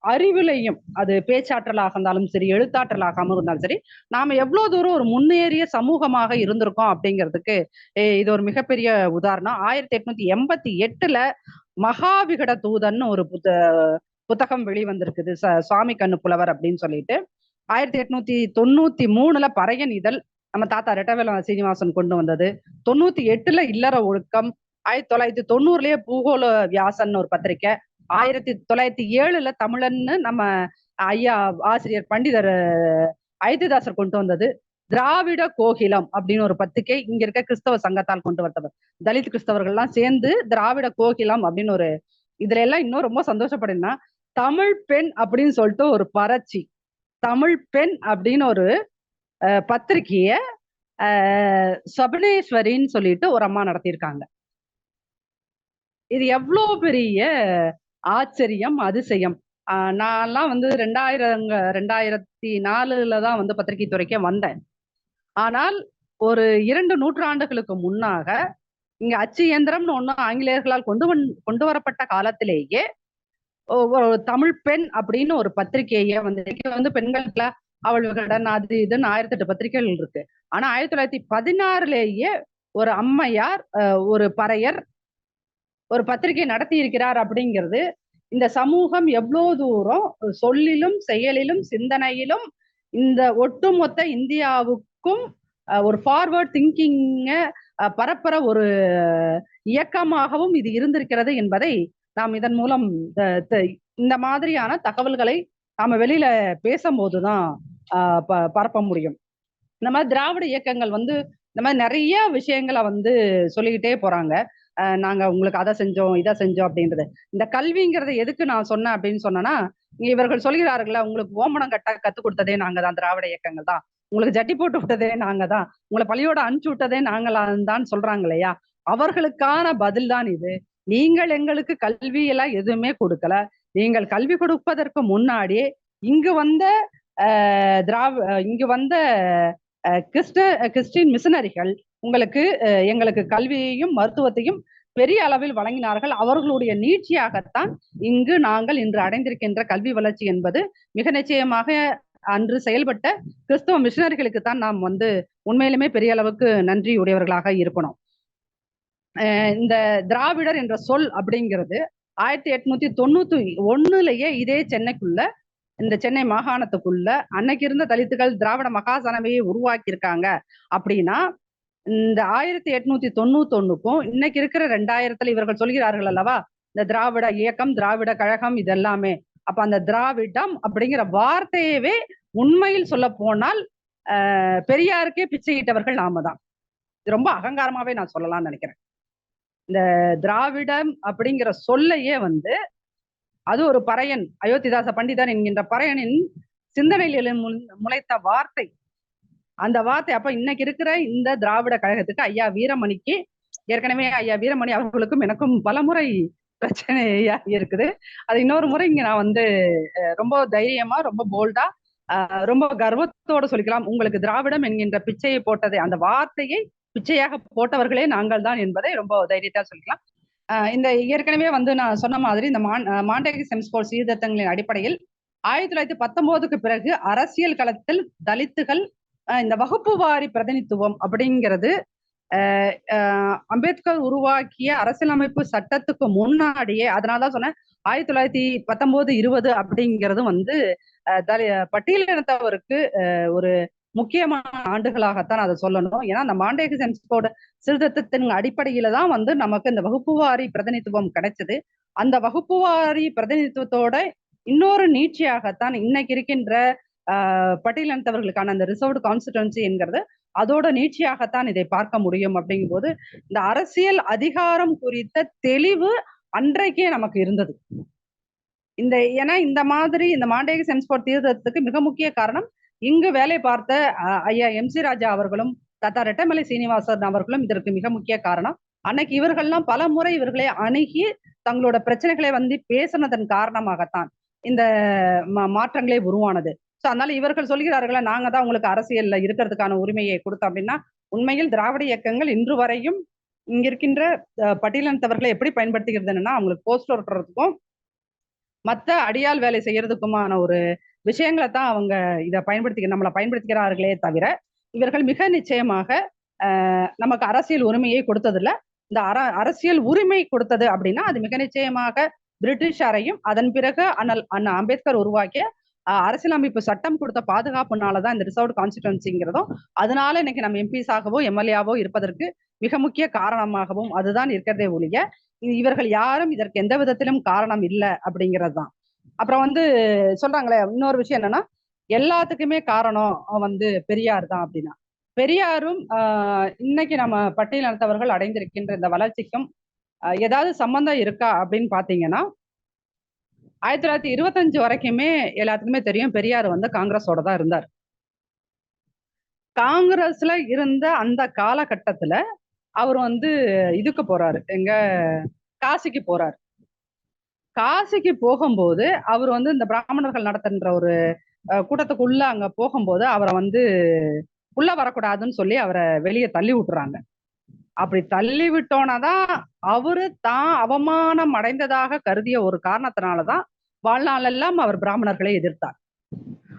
அறிவிலையும், அது பேச்சாற்றலாக இருந்தாலும் சரி, எழுத்தாற்றலாக இருந்தாலும் சரி, நாம எவ்வளவு தூரம் ஒரு முன்னேறிய சமூகமாக இருந்திருக்கோம் அப்படிங்கிறதுக்கு இது ஒரு மிகப்பெரிய உதாரணம். 1888ல மகாவிகட தூதன் ஒரு புத்தகம் வெளிவந்திருக்குது, சுவாமி கண்ணு புலவர் அப்படின்னு சொல்லிட்டு. 1893ல பறையன் இதழ் நம்ம தாத்தா ரெட்டவேல சீனிவாசன் கொண்டு வந்தது. 98ல இல்லற ஒழுக்கம், 1990லயே பூகோள வியாசன் ஒரு பத்திரிக்கை, 1907ல தமிழன்னு நம்ம ஐயா ஆசிரியர் பண்டிதர் அயோத்திதாசர் கொண்டு வந்தது. திராவிட கோகிலம் அப்படின்னு ஒரு பத்திரிகை இங்க இருக்க கிறிஸ்தவ சங்கத்தால் கொண்டு வந்தவர். தலித் கிறிஸ்தவர்கள்லாம் சேர்ந்து திராவிட கோகிலம் அப்படின்னு ஒரு, இதுல எல்லாம் இன்னும் ரொம்ப சந்தோஷப்படுன்னா, தமிழ் பெண் அப்படின்னு சொல்லிட்டு ஒரு பரட்சி, தமிழ் பெண் அப்படின்னு ஒரு பத்திரிகைய சபனேஸ்வரின்னு சொல்லிட்டு ஒரு அம்மா நடத்தியிருக்காங்க. இது எவ்வளவு பெரிய ஆச்சரியம், அதிசயம். நான்லாம் வந்து 2004ல தான் வந்து பத்திரிகை துறைக்கே வந்தேன். ஆனால் ஒரு 2 நூற்றாண்டுகளுக்கு முன்னாக இங்க அச்சு இயந்திரம்னு ஒண்ணு ஆங்கிலேயர்களால் கொண்டு வரப்பட்ட காலத்திலேயே ஒரு தமிழ் பெண் அப்படின்னு ஒரு பத்திரிகையை வந்து பெண்களுக்கு அவள் கடன் அது இதுன்னு 1008 பத்திரிகைகள் இருக்கு. ஆனா 1916லேயே ஒரு அம்மையார், ஒரு பறையர் ஒரு பத்திரிகை நடத்தி இருக்கிறார் அப்படிங்கிறது இந்த சமூகம் எவ்வளவு தூரம் சொல்லிலும் செயலிலும் சிந்தனையிலும் இந்த ஒட்டுமொத்த இந்தியாவுக்கும் ஒரு ஃபார்வர்ட் திங்கிங்க பரப்புற ஒரு இயக்கமாகவும் இது இருந்திருக்கிறது என்பதை நாம் இதன் மூலம் இந்த மாதிரியான தகவல்களை நாம வெளியில பேசும்போதுதான் பரப்ப முடியும். இந்த மாதிரி திராவிட இயக்கங்கள் வந்து இந்த மாதிரி நிறைய விஷயங்களை வந்து சொல்லிக்கிட்டே போறாங்க. நாங்க உங்களுக்கு அதை செஞ்சோம் இதை செஞ்சோம் அப்படின்றது. இந்த கல்விங்கிறத எதுக்கு நான் சொன்னேன் அப்படின்னு சொன்னேன்னா, இவர்கள் சொல்கிறார்கள்ல, உங்களுக்கு ஓமனம் கத்துக் கொடுத்ததே நாங்க தான், திராவிட இயக்கங்கள் தான், உங்களுக்கு ஜட்டி போட்டு விட்டதே நாங்க தான், உங்களை பள்ளியோட அனுப்பிச்சு விட்டதே நாங்களான் சொல்றாங்க இல்லையா, அவர்களுக்கான பதில் தான் இது. நீங்கள் எங்களுக்கு கல்வி எல்லாம் எதுவுமே கொடுக்கல. நீங்கள் கல்வி கொடுப்பதற்கு முன்னாடியே இங்கு வந்த இங்கு வந்த கிறிஸ்டின் மிஷனரிகள் உங்களுக்கு எங்களுக்கு கல்வியையும் மருத்துவத்தையும் பெரிய அளவில் வழங்கினார்கள். அவர்களுடைய நீட்சியாகத்தான் இங்கு நாங்கள் இன்று அடைந்திருக்கின்ற கல்வி வளர்ச்சி என்பது மிக நிச்சயமாக அன்று செயல்பட்ட கிறிஸ்தவ மிஷனரிகளுக்கு தான் நாம் வந்து உண்மையிலுமே பெரிய அளவுக்கு நன்றி உடையவர்களாக இருக்கணும். இந்த திராவிடர் என்ற சொல் அப்படிங்கிறது 1891லயே இதே சென்னைக்குள்ள, இந்த சென்னை மாகாணத்துக்குள்ள அன்னைக்கு இருந்த தலித்துகள் திராவிட மகாசனவையை உருவாக்கி இருக்காங்க அப்படின்னா, இந்த 1891க்கும் இன்னைக்கு இருக்கிற 2000த்துல இவர்கள் சொல்கிறார்கள் அல்லவா, இந்த திராவிட இயக்கம், திராவிட கழகம், இதெல்லாமே. அப்ப அந்த திராவிடம் அப்படிங்கிற வார்த்தையவே உண்மையில் சொல்ல போனால் பெரியாருக்கே பிச்சையிட்டவர்கள் நாம தான். ரொம்ப அகங்காரமாவே நான் சொல்லலாம்னு நினைக்கிறேன். இந்த திராவிடம் அப்படிங்கிற சொல்லையே வந்து அது ஒரு பறையன், அயோத்திதாச பண்டிதன் என்கின்ற பறையனின் சிந்தனையில் முளைத்த வார்த்தை. அந்த வார்த்தை அப்ப இன்னைக்கு இருக்கிற இந்த திராவிட கழகத்துக்கு ஐயா வீரமணிக்கு, ஏற்கனவே ஐயா வீரமணி அவர்களுக்கும் எனக்கும் பலமுறை பிரச்சனையா இருக்குது. அது இன்னொரு முறை இங்க நான் வந்து ரொம்ப தைரியமா, ரொம்ப போல்டா, ரொம்ப கர்வத்தோட சொல்லிக்கலாம். உங்களுக்கு திராவிடம் என்கின்ற பிச்சையை போட்டதை, அந்த வார்த்தையை பிச்சையாக போட்டவர்களே நாங்கள் தான் என்பதை ரொம்ப தைரியத்தா சொல்லிக்கலாம். இந்த ஏற்கனவே வந்து நான் சொன்ன மாதிரி இந்த மாண்டேகி செம்ஸ்போர்ட் சீர்திருத்தங்களின் அடிப்படையில் 1919க்கு பிறகு அரசியல் களத்தில் தலித்துகள் இந்த வகுப்பு வாரி பிரதிநிதித்துவம் அப்படிங்கிறது அம்பேத்கர் உருவாக்கிய அரசியலமைப்பு சட்டத்துக்கு முன்னாடியே, அதனாலதான் சொன்னேன் 1919-20 அப்படிங்கிறது வந்து பட்டியலினத்தவருக்கு ஒரு முக்கியமான ஆண்டுகளாகத்தான் அதை சொல்லணும். ஏன்னா அந்த மாண்டேகி செம்ஸ்போர்ட் சீர்திருத்தத்தின் அடிப்படையில தான் வந்து நமக்கு இந்த வகுப்புவாரி பிரதிநிதித்துவம் கிடைச்சது. அந்த வகுப்புவாரி பிரதிநிதித்துவத்தோட இன்னொரு நீட்சியாகத்தான் இன்னைக்கு இருக்கின்ற பட்டியலினத்தவர்களுக்கான அந்த ரிசர்வ்டு கான்ஸ்டிடுவன்சி என்கிறது அதோட நீட்சியாகத்தான் இதை பார்க்க முடியும். அப்படிங்கும் போது இந்த அரசியல் அதிகாரம் குறித்த தெளிவு அன்றைக்கே நமக்கு இருந்தது. ஏன்னா இந்த மாதிரி இந்த மாண்டேகி செம்ஸ்போர்ட் தீர்த்தத்துக்கு மிக முக்கிய காரணம், இங்கு வேலை பார்த்த ஐயா MC ராஜா அவர்களும் தாத்தா ரெட்டமலை சீனிவாசன் அவர்களும் இதற்கு மிக முக்கிய காரணம். அன்னைக்கு இவர்கள்லாம் பல முறை இவர்களை அணுகி தங்களோட பிரச்சனைகளை வந்து பேசினதன் காரணமாகத்தான் இந்த மாற்றங்களே உருவானது. சோ அதனால இவர்கள் சொல்கிறார்களா, நாங்க தான் உங்களுக்கு அரசியல்ல இருக்கிறதுக்கான உரிமையை கொடுத்தோம் அப்படின்னா, உண்மையில் திராவிட இயக்கங்கள் இன்று வரையும் இங்க இருக்கின்ற பட்டியலினத்தவர்களை எப்படி பயன்படுத்துகிறது, அவங்களுக்கு போஸ்டர் ஒட்டுறதுக்கும் மத்த அடியாள் வேலை செய்யறதுக்குமான ஒரு விஷயங்களை தான் அவங்க இதை நம்மளை பயன்படுத்திக்கிறார்களே தவிர இவர்கள் மிக நிச்சயமாக நமக்கு அரசியல் உரிமையை கொடுத்ததில்ல. இந்த அரசியல் உரிமை கொடுத்தது அப்படின்னா அது மிக நிச்சயமாக பிரிட்டிஷாரையும் அதன் பிறகு அண்ணா அம்பேத்கர் உருவாக்கிய அரசியலமைப்பு சட்டம் கொடுத்த பாதுகாப்புனாலதான் இந்த ரிசர்வ்டு கான்ஸ்டிடுவன்சிங்கிறதும் அதனால இன்னைக்கு நம்ம எம்பிஸாகவோ எம்எல்ஏவோ இருப்பதற்கு மிக முக்கிய காரணமாகவும் அதுதான் இருக்கிறதே ஒழிய இவர்கள் யாரும் இதற்கு எந்த விதத்திலும் காரணம் இல்லை அப்படிங்கிறது தான். அப்புறம் சொல்றாங்களே இன்னொரு விஷயம் என்னன்னா எல்லாத்துக்குமே காரணம் பெரியார் தான் அப்படின்னா பெரியாரும் இன்னைக்கு நம்ம பட்டியலினத்தவர்கள் அடைந்திருக்கின்ற இந்த வளர்ச்சிக்கும் ஏதாவது சம்பந்தம் இருக்கா அப்படின்னு பாத்தீங்கன்னா 1925 வரைக்குமே எல்லாத்துக்குமே தெரியும் பெரியார் காங்கிரஸோட தான் இருந்தார். காங்கிரஸ்ல இருந்த அந்த காலகட்டத்துல அவர் இதுக்கு போறாரு, எங்க காசிக்கு போறாரு. காசிக்கு போகும்போது அவர் இந்த பிராமணர்கள் நடத்துன்ற ஒரு கூட்டத்துக்குள்ள அங்க போகும்போது அவரை உள்ள வரக்கூடாதுன்னு சொல்லி அவரை வெளியே தள்ளி விட்டுறாங்க. அப்படி தள்ளி விட்டோனதான் அவரு தான் அவமானம் அடைந்ததாக கருதிய ஒரு காரணத்தினாலதான் வாழ்நாளெல்லாம் அவர் பிராமணர்களை எதிர்த்தார்.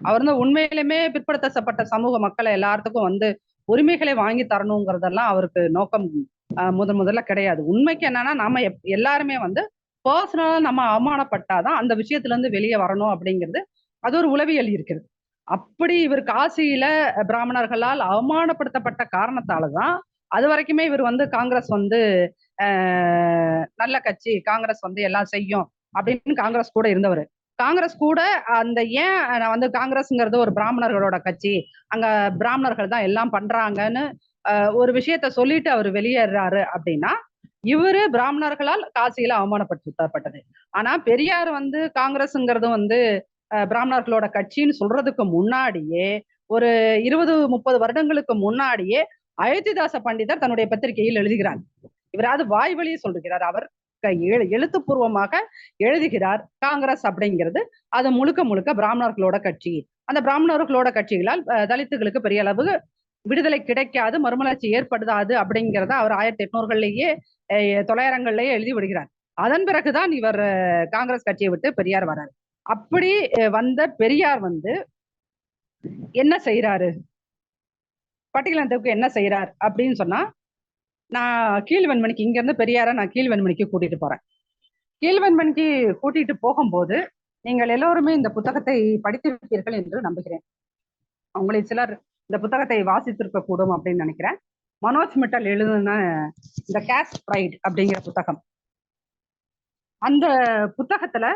அவர் உண்மையிலுமே பிற்படுத்தப்பட்ட சமூக மக்களை எல்லாத்துக்கும் உரிமைகளை வாங்கி தரணுங்கிறதெல்லாம் அவருக்கு நோக்கம் முதல்ல கிடையாது. உண்மைக்கு என்னன்னா நாம எல்லாருமே பர்சனலா நம்ம அவமானப்பட்டாதான் அந்த விஷயத்துல இருந்து வெளியே வரணும் அப்படிங்கிறது அது ஒரு உளவியல் இருக்கிறது. அப்படி இவர் காசியில பிராமணர்களால் அவமானப்படுத்தப்பட்ட காரணத்தாலதான் அது வரைக்குமே இவர் காங்கிரஸ் நல்ல கட்சி, காங்கிரஸ் எல்லாம் செய்யும் அப்படின்னு காங்கிரஸ் கூட இருந்தவர். காங்கிரஸ் கூட அந்த ஏன் காங்கிரஸ்ங்கிறது ஒரு பிராமணர்களோட கட்சி, அங்க பிராமணர்கள் தான் எல்லாம் பண்றாங்கன்னு ஒரு விஷயத்த சொல்லிட்டு அவர் வெளியேறாரு அப்படின்னா இவரு பிராமணர்களால் காசியில அவமானப்படுத்தப்பட்டது. ஆனா பெரியார் காங்கிரஸ்ங்கிறது பிராமணர்களோட கட்சின்னு சொல்றதுக்கு முன்னாடியே ஒரு 20-30 வருடங்களுக்கு முன்னாடியே அயோத்திதாச பண்டிதர் தன்னுடைய பத்திரிகையில் எழுதுகிறார். இவராது வாய் வழியே சொல்லுகிறார், அவர் எழுத்துப்பூர்வமாக எழுதுகிறார் காங்கிரஸ் அப்படிங்கிறது அது முழுக்க முழுக்க பிராமணர்களோட கட்சி, அந்த பிராமணர்களோட கட்சிகளால் தலித்துகளுக்கு பெரிய அளவு விடுதலை கிடைக்காது, மறுமலர்ச்சி ஏற்படுதாது அப்படிங்கிறத அவர் 1800லேயே 900லேயே எழுதி விடுகிறார். அதன் பிறகுதான் இவர் காங்கிரஸ் கட்சியை விட்டு பெரியார் வர்றாரு. அப்படி வந்த பெரியார் என்ன செய்யறாரு, பட்டியலினத்துக்கு என்ன செய்யறார் அப்படின்னு சொன்னா, நான் கீழ்வெண்மணிக்கு இங்க இருந்து பெரியார நான் கீழ்வெண்மணிக்கு கூட்டிட்டு போறேன். கீழ்வெண்மணிக்கு கூட்டிட்டு போகும்போது நீங்கள் எல்லோருமே இந்த புத்தகத்தை படித்திருப்பீர்கள் என்று நம்புகிறேன். உங்களில் சிலர் இந்த புத்தகத்தை வாசித்திருக்க கூடும் அப்படின்னு நினைக்கிறேன். மனோஜ் மிட்டல் எழுதுன இந்த கேஸ்ட் ப்ரைட் அப்படிங்கிற புத்தகம், அந்த புத்தகத்துல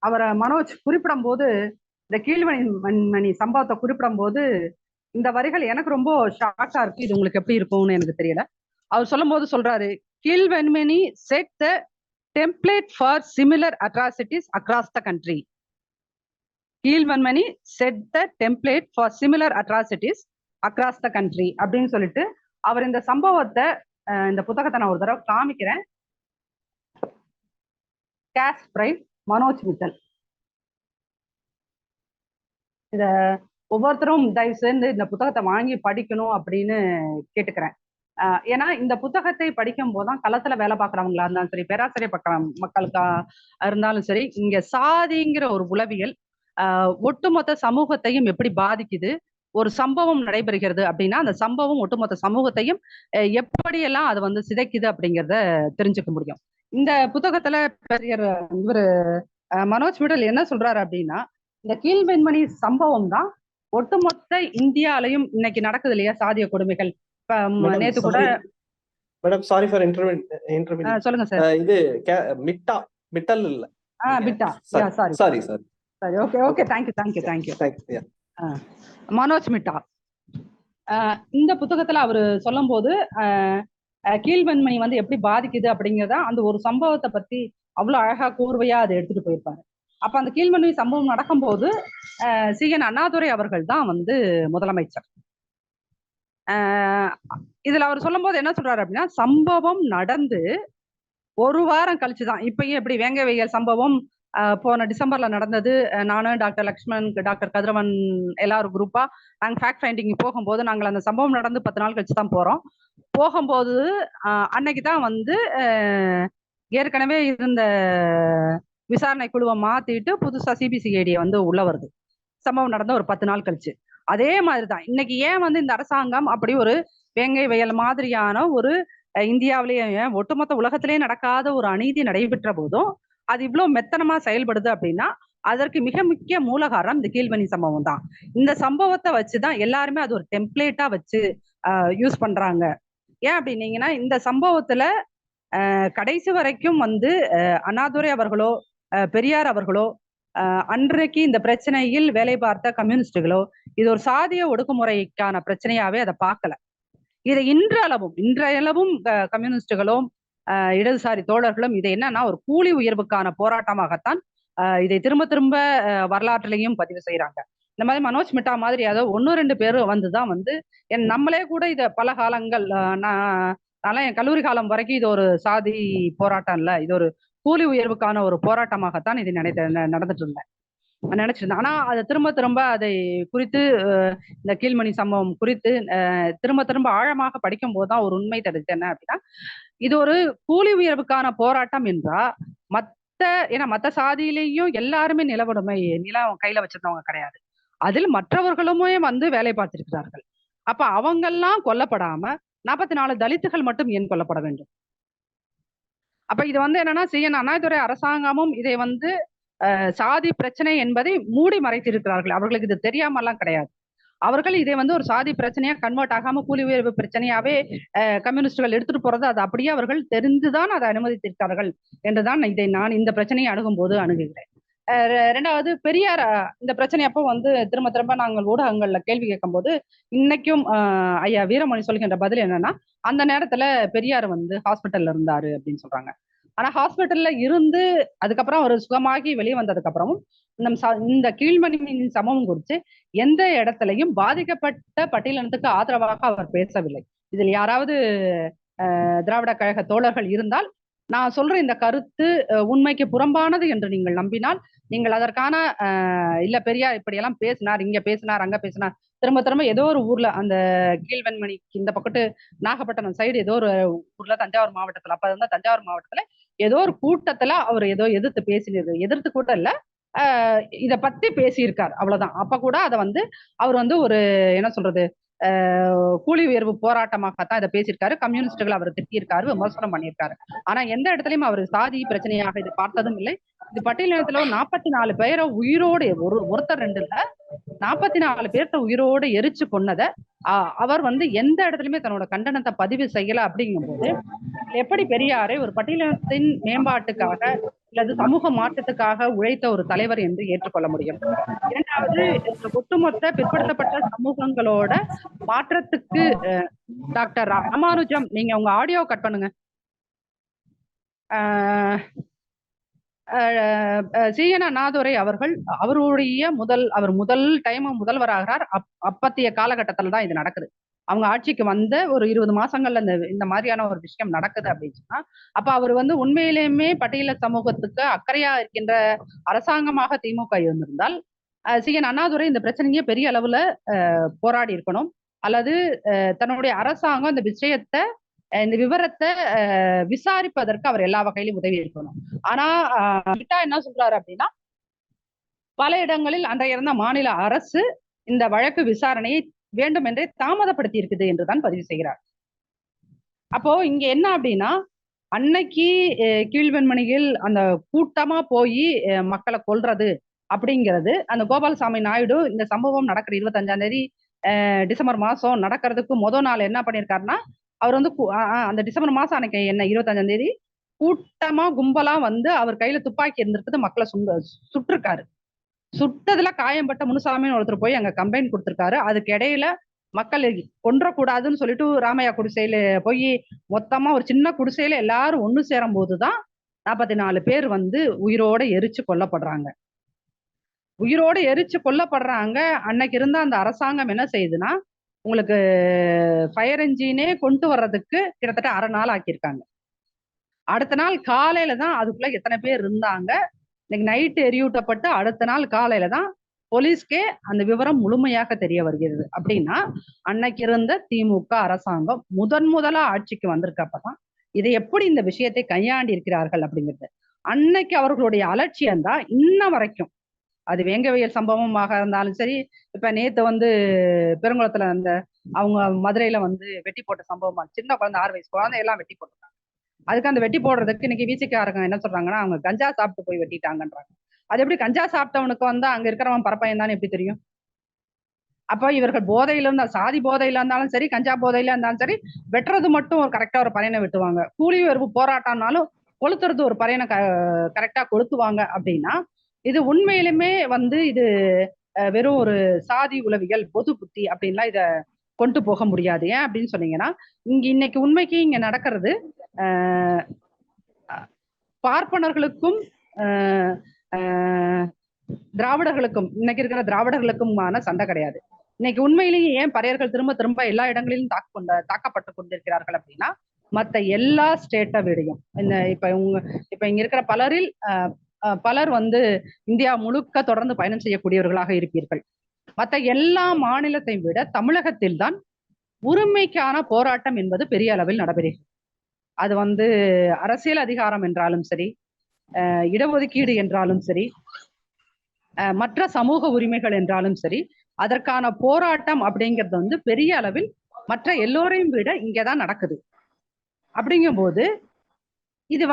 அவரை மனோஜ் குறிப்பிடும் போது இந்த கீழ்வெண்மணி சம்பவத்தை குறிப்பிடும் போது இந்த வரிகள் எனக்கு ரொம்ப ஷாக்கா இருக்கு. இது உங்களுக்கு எப்படி இருக்கும்னு எனக்கு தெரியல. அவர் சொல்லும் போது சொல்றாரு, Keezhvenmani set the template for similar atrocities across the country. Keezhvenmani set the template for similar atrocities across the country அப்படின்னு சொல்லிட்டு அவர் இந்த சம்பவத்தை இந்த புத்தகத்தை நான் ஒரு தடவை காமிக்கிறேன். கேஸ்ட் ப்ரைட், மனோஜ் மிட்டல். இத ஒவ்வொருத்தரும் தயவு செய்து இந்த புத்தகத்தை வாங்கி படிக்கணும் அப்படின்னு கேட்டுக்கிறேன். ஏன்னா இந்த புத்தகத்தை படிக்கும் போதுதான் களத்துல வேலை பார்க்குறவங்களா இருந்தாலும் சரி, பேராசிரியர் மக்களுக்கா இருந்தாலும் சரி, இங்க சாதிங்கிற ஒரு உளவியல் ஒட்டுமொத்த சமூகத்தையும் எப்படி பாதிக்குது, ஒரு சம்பவம் நடைபெறுகிறது அப்படின்னா அந்த சம்பவம் ஒட்டுமொத்த சமூகத்தையும் எப்படியெல்லாம் அது சிதைக்குது அப்படிங்கிறத தெரிஞ்சுக்க முடியும். இந்த புத்தகத்துல இவர் மனோஜ் மிட்டல் என்ன சொல்றாரு அப்படின்னா, இந்த கீழ்வெண்மணி சம்பவம் தான் ஒட்டுமொத்த இந்தியாலையும் இன்னைக்கு நடக்குது இல்லையா சாதிய கொடுமைகள். நேத்து கூட மேடம் சாரி ஃபார் இன்டர்வியூ. சொல்லுங்க சார். இது மிட்டல் இல்ல, பிட்டா. சாரி சரி, ஓகே ஓகே, தேங்க்யூ. மனோஜ் மிட்டா இந்த புத்தகத்துல அவரு சொல்லும் போது கீழ்வெண்மணி எப்படி பாதிக்குது அப்படிங்கிறத அந்த ஒரு சம்பவத்தை பத்தி அவ்வளவு அழகா கூர்வையா அதை எடுத்துட்டு போயிருப்பாரு. அப்ப அந்த கீழ்வெண்மணி சம்பவம் நடக்கும்போது சி.என். அண்ணாதுரை அவர்கள் தான் முதலமைச்சர். இதுல அவர் சொல்லும் போது என்ன சொல்றாரு அப்படின்னா, சம்பவம் நடந்து ஒரு வாரம் கழிச்சுதான் இப்பயும் எப்படி வேங்க வெயில் சம்பவம் போன டிசம்பர்ல நடந்தது. நானும் டாக்டர் லக்ஷ்மண், டாக்டர் கதிரவன் எல்லாரும் குரூப்பா நாங்க ஃபேக்ட் ஃபைண்டிங் போகும்போது நாங்கள் அந்த சம்பவம் நடந்து 10 நாள் கழிச்சு தான் போறோம். போகும்போது அன்னைக்கு தான் ஏற்கனவே இருந்த விசாரணை குழுவை மாத்திட்டு புதுசா சிபிசிஐடியை வந்து உள்ள வருது. சம்பவம் நடந்த ஒரு 10 நாள் கழிச்சு. அதே மாதிரிதான் இன்னைக்கு ஏன் வந்து இந்த அரசாங்கம் அப்படி ஒரு வேங்கை வயல் மாதிரியான ஒரு இந்தியாவிலேயே ஏன் ஒட்டுமொத்த உலகத்திலேயே நடக்காத ஒரு அநீதி நடைபெற்ற போதும் அது இவ்வளவு மெத்தனமா செயல்படுது அப்படின்னா அதற்கு மிக முக்கிய மூலகாரம் இந்த கீழ்வனி சம்பவம் தான். இந்த சம்பவத்தை வச்சுதான் எல்லாருமே அது ஒரு டெம்ப்ளேட்டா வச்சு யூஸ் பண்றாங்க. ஏன் அப்படின்னீங்கன்னா இந்த சம்பவத்துல கடைசி வரைக்கும் வந்து அண்ணாதுரை அவர்களோ பெரியார் அவர்களோ அன்றைக்கு இந்த பிரச்சனையில் வேலை பார்த்த கம்யூனிஸ்டுகளோ இது ஒரு சாதிய ஒடுக்குமுறைக்கான பிரச்சனையாவே அதை பார்க்கல. இதை இன்றளவும் கம்யூனிஸ்டுகளும் இடதுசாரி தோழர்களும் இதை என்னன்னா ஒரு கூலி உயர்வுக்கான போராட்டமாகத்தான் இதை திரும்ப திரும்ப வரலாற்றிலையும் பதிவு செய்யறாங்க. இந்த மாதிரி மனோஜ் மிட்டா மாதிரி ஏதோ 1-2 பேர் வந்துதான் வந்து நம்மளே கூட இதை பல காலங்கள் நான் என் கல்லூரி காலம் வரைக்கும் இது ஒரு சாதி போராட்டம் இல்ல, இது ஒரு கூலி உயர்வுக்கான ஒரு போராட்டமாகத்தான் இது நடந்துட்டு இருந்தேன் நினைச்சிருந்தேன். ஆனா அதை திரும்ப திரும்ப அதை குறித்து இந்த கீழ்மணி சம்பவம் குறித்து திரும்ப திரும்ப ஆழமாக படிக்கும் போதுதான் ஒரு உண்மை தெரிஞ்சு என்ன அப்படின்னா இது ஒரு கூலி உயர்வுக்கான போராட்டம் என்றா ஏன்னா மத்த சாதியிலையும் எல்லாருமே நிலம் கையில வச்சிருந்தவங்க கிடையாது. அதில் மற்றவர்களுமே வந்து வேலை பார்த்திருக்கிறார்கள். அப்ப அவங்கெல்லாம் கொல்லப்படாம 44 தலித்துகள் மட்டும் ஏன் கொல்லப்பட வேண்டும்? அப்ப இது வந்து என்னன்னா அண்ணாதுரை அரசாங்கமும் இதை வந்து சாதி பிரச்சனை என்பதை மூடி மறைத்திருக்கிறார்கள். அவர்களுக்கு இது தெரியாமலாம் கிடையாது. அவர்கள் இதை வந்து ஒரு சாதி பிரச்சனையா கன்வெர்ட் ஆகாம கூலி உயர்வு பிரச்சனையாவே கம்யூனிஸ்டுகள் எடுத்துட்டு போறது அது அப்படியே அவர்கள் தெரிந்துதான் அதை அனுமதித்திருக்கிறார்கள் என்றுதான் நான் இந்த பிரச்சனையை அணுகும் போது அணுகுகிறேன். ரெண்டாவது பெரியார் இந்த பிரச்சனை அப்போ வந்து திரும்ப திரும்ப நாங்கள் ஊடகங்கள்ல கேள்வி கேட்கும் போது இன்னைக்கும் ஐயா வீரமணி சொல்கின்ற பதில் என்னன்னா அந்த நேரத்துல பெரியார் வந்து ஹாஸ்பிட்டல்ல இருந்தாரு அப்படின்னு சொல்றாங்க. ஆனா ஹாஸ்பிட்டல்ல இருந்து அதுக்கப்புறம் அவர் சுகமாகி வெளியே வந்ததுக்கு அப்புறமும் இந்த கீழ்மணியின் சமூகம் குறித்து எந்த இடத்துலையும் பாதிக்கப்பட்ட பட்டியலினத்துக்கு ஆதரவாக அவர் பேசவில்லை. இதில் யாராவது திராவிட கழக தோழர்கள் இருந்தால் நான் சொல்ற இந்த கருத்து உண்மைக்கு புறம்பானது என்று நீங்கள் நம்பினால் நீங்கள் அதற்கான இல்ல பெரியார் இப்படியெல்லாம் பேசினார், இங்க பேசினார், அங்க பேசினார், திரும்ப திரும்ப ஏதோ ஒரு ஊர்ல அந்த கீழ்வெண்மணிக்கு இந்த பக்கத்து நாகப்பட்டினம் சைடு ஏதோ ஒரு ஊர்ல தஞ்சாவூர் மாவட்டத்துல அப்ப இருந்தா தஞ்சாவூர் மாவட்டத்துல ஏதோ ஒரு கூட்டத்துல அவர் ஏதோ எதிர்த்து கூட இல்ல இத பத்தி பேசியிருக்காரு அவ்வளவுதான். அப்ப கூட அதை வந்து அவர் வந்து ஒரு என்ன சொல்றது கூலி உயர்வு போராட்டமாகத்தான் இதை பேசியிருக்காரு. கம்யூனிஸ்டுகள் அவர் திட்டியிருக்காரு, விமர்சனம் பண்ணியிருக்காரு. ஆனா எந்த இடத்துலயும் அவர் சாதி பிரச்சனையாக இது பார்த்ததும் இல்லை. இது பட்டியலினத்துல 44 பேரை உயிரோடு ஒருத்தர் 2 இல்ல 44 பேர்த்த உயிரோடு எரிச்சு கொன்னதை அவர் வந்து எந்த இடத்துலயுமே தன்னோட கண்டனத்தை பதிவு செய்யல. அப்படிங்கும் போது எப்படி பெரியாரை ஒரு பட்டியலினத்தின் மேம்பாட்டுக்காக அல்லது சமூக மாற்றத்துக்காக உழைத்த ஒரு தலைவர் என்று ஏற்றுக்கொள்ள முடியும்? இரண்டாவது ஒட்டுமொத்த பிற்படுத்தப்பட்ட சமூகங்களோட மாற்றத்துக்கு டாக்டர் ராமானுஜம் நீங்க உங்க ஆடியோ கட் பண்ணுங்க. அண்ணாதுரை அவர்கள் அவர் முதல் டைம் முதல்வராகிறார். அப்பத்திய காலகட்டத்துல தான் இது நடக்குது. அவங்க ஆட்சிக்கு வந்த ஒரு 20 மாசங்கள்ல இந்த மாதிரியான ஒரு விஷயம் நடக்குது அப்படின்னு சொன்னா அப்ப அவர் வந்து உண்மையிலேயுமே பட்டியல சமூகத்துக்கு அக்கறையா இருக்கின்ற அரசாங்கமாக திமுக இருந்திருந்தால் அண்ணாதுரை இந்த பிரச்சனையே பெரிய அளவுல போராடி இருக்கணும். அல்லது தன்னுடைய அரசாங்கம் இந்த விஷயத்தை இந்த விவரத்தை விசாரிப்பதற்கு அவர் எல்லா வகையிலும் உதவி இருக்கணும். ஆனா என்ன சொல்றாரு அப்படின்னா பல இடங்களில் அன்றைய இருந்த மாநில அரசு இந்த வழக்கு விசாரணையை வேண்டும் என்றே தாமதப்படுத்தி இருக்குது என்றுதான் பதிவு செய்கிறார். அப்போ இங்க என்ன அப்படின்னா அன்னைக்கு கீழ்வெண்மணியில் அந்த கூட்டமா போய் மக்களை கொல்றது அப்படிங்கிறது அந்த கோபாலசாமி நாயுடு இந்த சம்பவம் நடக்கிற 25ஆம் தேதி டிசம்பர் மாசம் நடக்கிறதுக்கு முதல் நாள் என்ன பண்ணிருக்காருன்னா அவர் வந்து அந்த டிசம்பர் மாசம் அன்னைக்கு என்ன 25ஆம் தேதி கூட்டமா கும்பலா வந்து அவர் கையில துப்பாக்கி இருந்திருக்குது, மக்களை சுட்டிருக்காரு. சுட்டதுல காயம்பட்ட முனுசாமின்னு ஒருத்தர் போய் அங்க கம்ப்ளைண்ட் கொடுத்திருக்காரு. அதுக்கு இடையில மக்கள் கொன்றக்கூடாதுன்னு சொல்லிட்டு ராமையா குடிசையில போய் மொத்தமா ஒரு சின்ன குடிசையில எல்லாரும் ஒண்ணு சேரும் போதுதான் 44 பேர் வந்து உயிரோட எரிச்சு கொல்லப்படுறாங்க. அன்னைக்கு இருந்த அந்த அரசாங்கம் என்ன செய்யுதுன்னா உங்களுக்கு ஃபயர் என்ஜினே கொண்டு வர்றதுக்கு கிட்டத்தட்ட அரை நாள் ஆக்கியிருக்காங்க. அடுத்த நாள் காலையில தான் அதுக்குள்ள எத்தனை பேர் இருந்தாங்க இன்னைக்கு நைட்டு எரியூட்டப்பட்டு அடுத்த நாள் காலையில தான் போலீஸ்க்கே அந்த விவரம் முழுமையாக தெரிய வருகிறது. அப்படின்னா அன்னைக்கு இருந்த திமுக அரசாங்கம் முதலா ஆட்சிக்கு வந்திருக்கப்பதான் இதை எப்படி இந்த விஷயத்தை கையாண்டி இருக்கிறார்கள் அப்படிங்கிறது. அன்னைக்கு அவர்களுடைய அலட்சியம் தான் இன்ன வரைக்கும். அது வேங்கவியல் சம்பவமாக இருந்தாலும் சரி, இப்ப நேத்து பெருங்குளத்துல அவங்க மதுரையில வெட்டி போட்ட சம்பவமா, சின்ன குழந்தை 6 வயசு குழந்தையெல்லாம் வெட்டி போட்டிருக்காங்க. அதுக்கு அந்த வெட்டி போடுறதுக்கு இன்னைக்கு விசிகாரங்க என்ன சொல்றாங்கன்னா, அவங்க கஞ்சா சாப்பிட்டு போய் வெட்டிட்டாங்கன்றாங்க. அது எப்படி கஞ்சா சாப்பிட்டவனுக்கு அங்க இருக்கிறவன் பரப்பையன் தானே எப்படி தெரியும்? அப்ப இவர்கள் போதையில இருந்தா, சாதி போதையில இருந்தாலும் சரி, கஞ்சா போதையில இருந்தாலும் சரி, வெட்டுறது மட்டும் கரெக்டா ஒரு பறையனை வெட்டுவாங்க. கூலி உயர்வு போராட்டம்னாலும் கொளுத்துறது ஒரு பறையனை கரெக்டா கொளுத்துவாங்க அப்படின்னா, இது உண்மையிலுமே இது வெறும் ஒரு சாதி உளவியல், பொது புத்தி அப்படின்லாம் இத கொண்டு போக முடியாது. ஏன் அப்படின்னு சொன்னீங்கன்னா, இன்னைக்கு உண்மைக்கு இங்க நடக்கிறது பார்ப்பனர்களுக்கும் திராவிடர்களுக்கும், இன்னைக்கு இருக்கிற திராவிடர்களுக்குமான சண்டை கிடையாது. இன்னைக்கு உண்மையிலேயே ஏன் பறையர்கள் திரும்ப திரும்ப எல்லா இடங்களிலும் தாக்கப்பட்டு கொண்டிருக்கிறார்கள் அப்படின்னா, மத்த எல்லா ஸ்டேட்டை விடையும் இப்ப இங்க இருக்கிற பலரில் பலர் இந்தியா முழுக்க தொடர்ந்து பயணம் செய்யக்கூடியவர்களாக இருப்பீர்கள். மற்ற எல்லா மாநிலத்தை விட தமிழகத்தில் தான் உரிமைக்கான போராட்டம் என்பது பெரிய அளவில் நடைபெறுகிறது. அது அரசியல் அதிகாரம் என்றாலும் சரி, இடஒதுக்கீடு என்றாலும் சரி, மற்ற சமூக உரிமைகள் என்றாலும் சரி, அதற்கான போராட்டம் அப்படிங்கிறது பெரிய அளவில் மற்ற எல்லோரையும் விட இங்கதான் நடக்குது. அப்படிங்கும்போது இது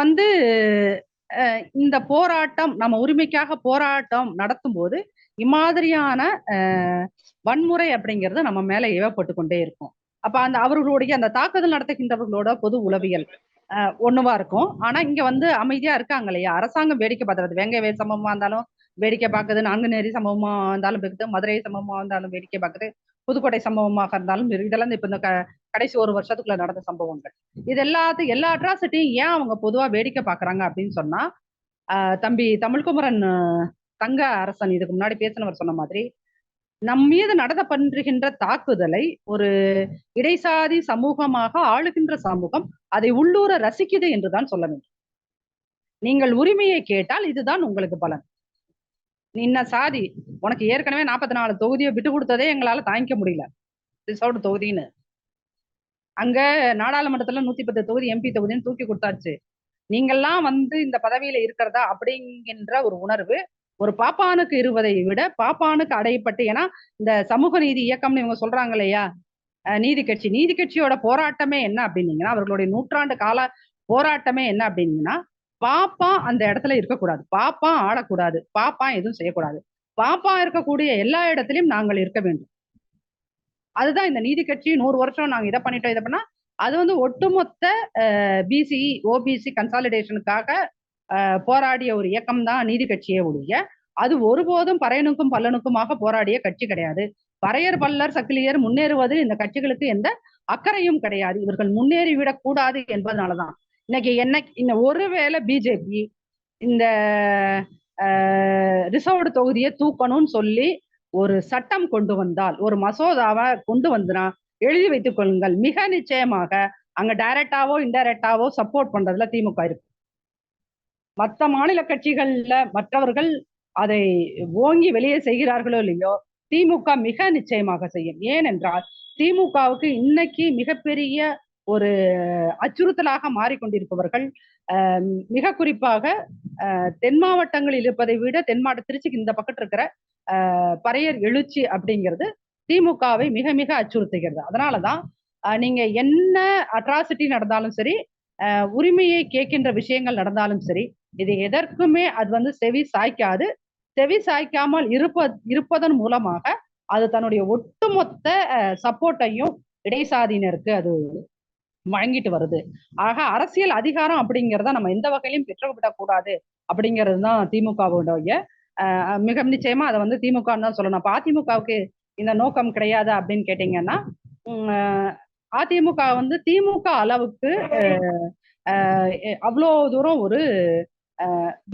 இந்த போராட்டம், நம்ம உரிமைக்காக போராட்டம் நடத்தும் போது இம்மாதிரியான வன்முறை அப்படிங்கிறது நம்ம மேல ஏவப்பட்டு கொண்டே இருக்கும். அப்ப அவர்களுடைய அந்த தாக்குதல் நடத்துகின்றவர்களோட பொது உளவியல் ஒண்ணுவா இருக்கும். ஆனா இங்க அமைதியா இருக்காங்க இல்லையா, அரசாங்கம் வேடிக்கை பார்த்துறது. வேங்கவேல் சம்பவமா இருந்தாலும் வேடிக்கை பார்க்குது, நாங்குநேரி சம்பவமா இருந்தாலும் இருக்குது, மதுரை சம்பவமா இருந்தாலும் வேடிக்கை பார்க்குது, புதுக்கோட்டை சம்பவமாக இருந்தாலும் இதெல்லாம் இப்ப இந்த கடைசி ஒரு வருஷத்துக்குள்ள நடந்த சம்பவங்கள். இது எல்லா அட்ராசிட்டியும் ஏன் அவங்க பொதுவா வேடிக்கை பாக்குறாங்க அப்படின்னு சொன்னா, தம்பி தமிழ்குமரன் தங்க அரசன் இதுக்கு முன்னாடி பேசினவர் சொன்ன மாதிரி, நம் மீது நடத்தப்படுகின்ற தாக்குதலை ஒரு இடைசாதி சமூகமாக ஆளுகின்ற சமூகம் அதை உள்ளூர ரசிக்குது என்றுதான் சொல்ல வேண்டும். நீங்கள் உரிமையை கேட்டால் இதுதான் உங்களுக்கு பலன். இன்ன சாதி, உனக்கு ஏற்கனவே 44 தொகுதியை விட்டு கொடுத்ததே எங்களால தாங்கிக்க முடியல, ரிசர்வ்டு தொகுதின்னு. அங்க நாடாளுமன்றத்துல 110 தொகுதி எம்பி தொகுதின்னு தூக்கி கொடுத்தாச்சு. நீங்கள்லாம் இந்த பதவியில இருக்கிறதா அப்படிங்கின்ற ஒரு உணர்வு ஒரு பாப்பானுக்கு இருவதை விட பாப்பானுக்கு அடையப்பட்டு, ஏன்னா இந்த சமூக நீதி இயக்கம்னு இவங்க சொல்றாங்க இல்லையா, நீதி கட்சியோட போராட்டமே என்ன அப்படின்னீங்கன்னா, அவர்களுடைய நூற்றாண்டு கால போராட்டமே என்ன அப்படின்னீங்கன்னா, பாப்பா அந்த இடத்துல இருக்கக்கூடாது, பாப்பா ஆளக்கூடாது, பாப்பா எதுவும் செய்யக்கூடாது, பாப்பா இருக்கக்கூடிய எல்லா இடத்திலும் நாங்கள் இருக்க வேண்டும். அதுதான் இந்த நீதி கட்சி 100 வருஷம் நாங்க இதை பண்ணிட்டோம் இதை பண்ணா, அது ஒட்டுமொத்த பிசி ஓபிசி கன்சாலிடேஷனுக்காக போராடிய ஒரு இயக்கம் தான் நீதி கட்சியே ஒழிய, அது ஒருபோதும் பறையனுக்கும் பல்லனுக்குமாக போராடிய கட்சி கிடையாது. பறையர் பல்லர் சக்கிலியர் முன்னேறுவது இந்த கட்சிகளுக்கு எந்த அக்கறையும் கிடையாது. இவர்கள் முன்னேறிவிடக் கூடாது என்பதனாலதான் இன்னைக்கு ஒருவேளை பிஜேபி இந்த ரிசர்வ்டு தொகுதியை தூக்கணும்னு சொல்லி ஒரு சட்டம் கொண்டு வந்தால், ஒரு மசோதாவை கொண்டு வந்துனா எழுதி வைத்துக் கொள்ளுங்கள், மிக நிச்சயமாக அங்க டைரக்டாவோ இன்டைரக்டாவோ சப்போர்ட் பண்றதுல திமுக இருக்கு. மற்ற மாநில கட்சிகள்ல மற்றவர்கள் அதை ஓங்கி வெளியே செய்கிறார்களோ இல்லையோ, திமுக மிக நிச்சயமாக செய்யும். ஏனென்றால் திமுகவுக்கு இன்னைக்கு மிகப்பெரிய ஒரு அச்சுறுத்தலாக மாறிக்கொண்டிருப்பவர்கள் மிக குறிப்பாக தென் மாவட்டங்களில் இருப்பதை விட திருச்சிக்கு இந்த பக்கத்து இருக்கிற பறையர் எழுச்சி அப்படிங்கிறது திமுகவை மிக மிக அச்சுறுத்துகிறது. அதனாலதான் நீங்க என்ன அட்ராசிட்டி நடந்தாலும் சரி, உரிமையை கேட்கின்ற விஷயங்கள் நடந்தாலும் சரி, இது எதற்குமே அது செவி சாய்க்காது. செவி சாய்க்காமல் இருப்பதன் மூலமாக அது தன்னுடைய ஒட்டுமொத்த சப்போர்ட்டையும் இடைசாதியினருக்கு அது வழங்கிட்டு வருது. ஆக அரசியல் அதிகாரம் அப்படிங்கிறத நம்ம எந்த வகையிலும் பெற்றுவிடக்கூடாது அப்படிங்கிறது தான் திமுகவுடைய மிக நிச்சயமா அதை திமுக தான் சொல்லணும். அதிமுகவுக்கு இந்த நோக்கம் கிடையாது அப்படின்னு கேட்டீங்கன்னா, அதிமுக திமுக அளவுக்கு அவ்வளோ தூரம் ஒரு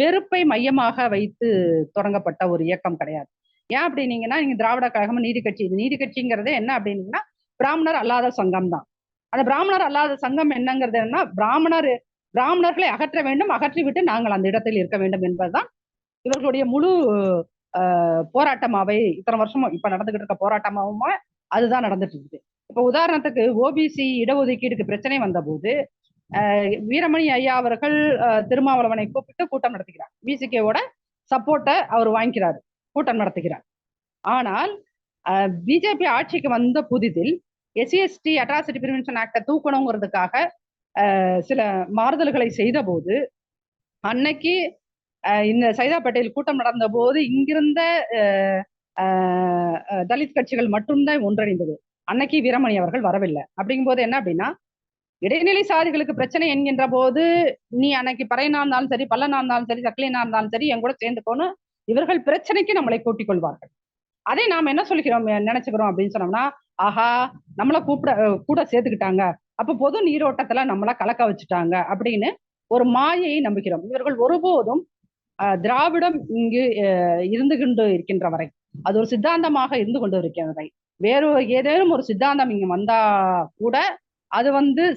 வெறுப்பை மையமாக வைத்து தொடங்கப்பட்ட ஒரு இயக்கம் கிடையாது. ஏன் அப்படின்னீங்கன்னா, நீங்க திராவிட கழகம் நீதி கட்சிங்கிறதே என்ன அப்படின்னீங்கன்னா, பிராமணர் அல்லாத சங்கம் தான். அந்த பிராமணர் அல்லாத சங்கம் என்னங்கிறது என்னன்னா, பிராமணர்களை அகற்ற வேண்டும், அகற்றிவிட்டு நாங்கள் அந்த இடத்தில் இருக்க வேண்டும் என்பதுதான் இவர்களுடைய முழு போராட்டமாவே இத்தனை வருஷமும் இப்ப நடந்துகிட்டு இருக்க போராட்டமாவும் அதுதான் நடந்துட்டு இருக்குது. இப்ப உதாரணத்துக்கு ஓபிசி இடஒதுக்கீடுக்கு பிரச்சனை வந்த போது வீரமணி ஐயா அவர்கள் திருமாவளவனை கூப்பிட்டு கூட்டம் நடத்துகிறார். விசிகேவோட சப்போர்ட்டை அவர் வாங்கிக்கிறார், கூட்டம் நடத்துகிறார். ஆனால் பிஜேபி ஆட்சிக்கு வந்த புதிதில் எஸ்சிஎஸ்டி அட்ராசிட்டி பிரிவென்ஷன் ஆக்டை தூக்கணுங்கிறதுக்காக சில மாறுதல்களை செய்த போது, அன்னைக்கு இந்த சைதா பட்டேல் கூட்டம் நடந்த போது இங்கிருந்த தலித் கட்சிகள் மட்டும்தான் ஒன்றிணைந்தது. அன்னைக்கு வீரமணி அவர்கள் வரவில்லை. அப்படிங்கும் போது என்ன அப்படின்னா, இடைநிலை சாதிகளுக்கு பிரச்சனை என்கின்ற போது நீ அன்னைக்கு பறையனா இருந்தாலும் சரி, பல்லனா இருந்தாலும் சரி, சக்லினா இருந்தாலும் சரி, என் கூட சேர்ந்துக்கோன்னு இவர்கள் பிரச்சனைக்கு நம்மளை கூட்டிக் கொள்வார்கள். அதை நாம் என்ன சொல்லிக்கிறோம் நினைச்சுக்கிறோம் அப்படின்னு சொன்னோம்னா, ஆஹா நம்மளை கூட சேர்த்துக்கிட்டாங்க, அப்ப பொது நீரோட்டத்துல நம்மளை கலக்க வச்சுட்டாங்க அப்படின்னு ஒரு மாயையை நம்புகிறோம். இவர்கள் ஒருபோதும் திராவிடம் இங்கு இருந்து கொண்டு இருக்கின்ற வரை, அது ஒரு சித்தாந்தமாக இருந்து கொண்டு இருக்கிறதை, வேறு ஏதேனும் ஒரு சித்தாந்தம் இங்க வந்தா கூட அது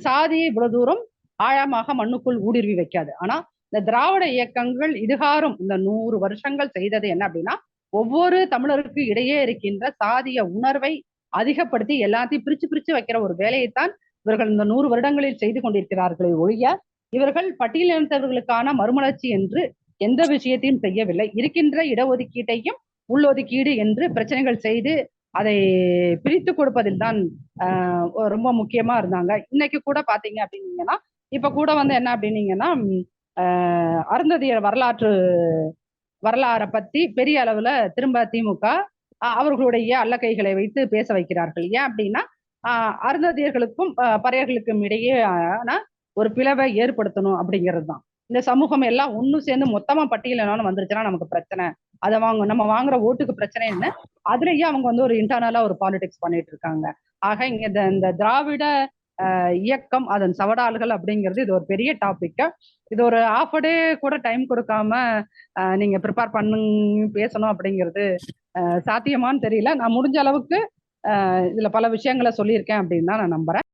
சாதியை இவ்வளவு தூரம் ஆழமாக மண்ணுக்குள் ஊடுருவி வைக்காது. ஆனா இந்த திராவிட இயக்கங்கள் இதுகாரும் இந்த 100 வருஷங்கள் செய்தது என்ன அப்படின்னா, ஒவ்வொரு தமிழருக்கு இடையே இருக்கின்ற சாதிய உணர்வை அதிகப்படுத்தி எல்லாத்தையும் பிரிச்சு பிரிச்சு வைக்கிற ஒரு வேலையைத்தான் இவர்கள் இந்த 100 வருடங்களில் செய்து கொண்டிருக்கிறார்களே ஒழிய, இவர்கள் பட்டியலினத்தவர்களுக்கான மறுமலர்ச்சி என்று எந்த விஷயத்தையும் செய்யவில்லை. இருக்கின்ற இடஒதுக்கீட்டையும் உள்ளொதுக்கீடு என்று பிரச்சனைகள் செய்து அதை பிரித்து கொடுப்பதில் தான் ரொம்ப முக்கியமா இருந்தாங்க. இன்னைக்கு கூட பாத்தீங்க அப்படின்னீங்கன்னா, இப்ப கூட என்ன அப்படின்னீங்கன்னா, அருந்ததியர் வரலாறை பத்தி பெரிய அளவுல திரும்ப திமுக அவர்களுடைய அல்லக்கைகளை வைத்து பேச வைக்கிறார்கள். ஏன் அப்படின்னா, அருந்ததியர்களுக்கும் பறையர்களுக்கும் இடையே ஒரு பிளவை ஏற்படுத்தணும் அப்படிங்கிறது தான். இந்த சமூகம் எல்லாம் ஒன்னும் சேர்ந்து மொத்தமா பட்டியலினாலும் வந்துருச்சுன்னா நமக்கு பிரச்சனை, அதை நம்ம வாங்குற ஓட்டுக்கு பிரச்சனை என்ன, அதுலயே அவங்க ஒரு இன்டர்னலா ஒரு பாலிடிக்ஸ் பண்ணிட்டு இருக்காங்க. ஆக இங்க இந்த திராவிட இயக்கம் அதன் சவடால்கள் அப்படிங்கிறது இது ஒரு பெரிய டாபிக். இது ஒரு half a day கூட டைம் கொடுக்காம நீங்க ப்ரிப்பேர் பண்ணி பேசணும் அப்படிங்கிறது சாத்தியமான்னு தெரியல. நான் முடிஞ்ச அளவுக்கு இதுல பல விஷயங்களை சொல்லியிருக்கேன் அப்படின்னு தான் நான் நம்புறேன்.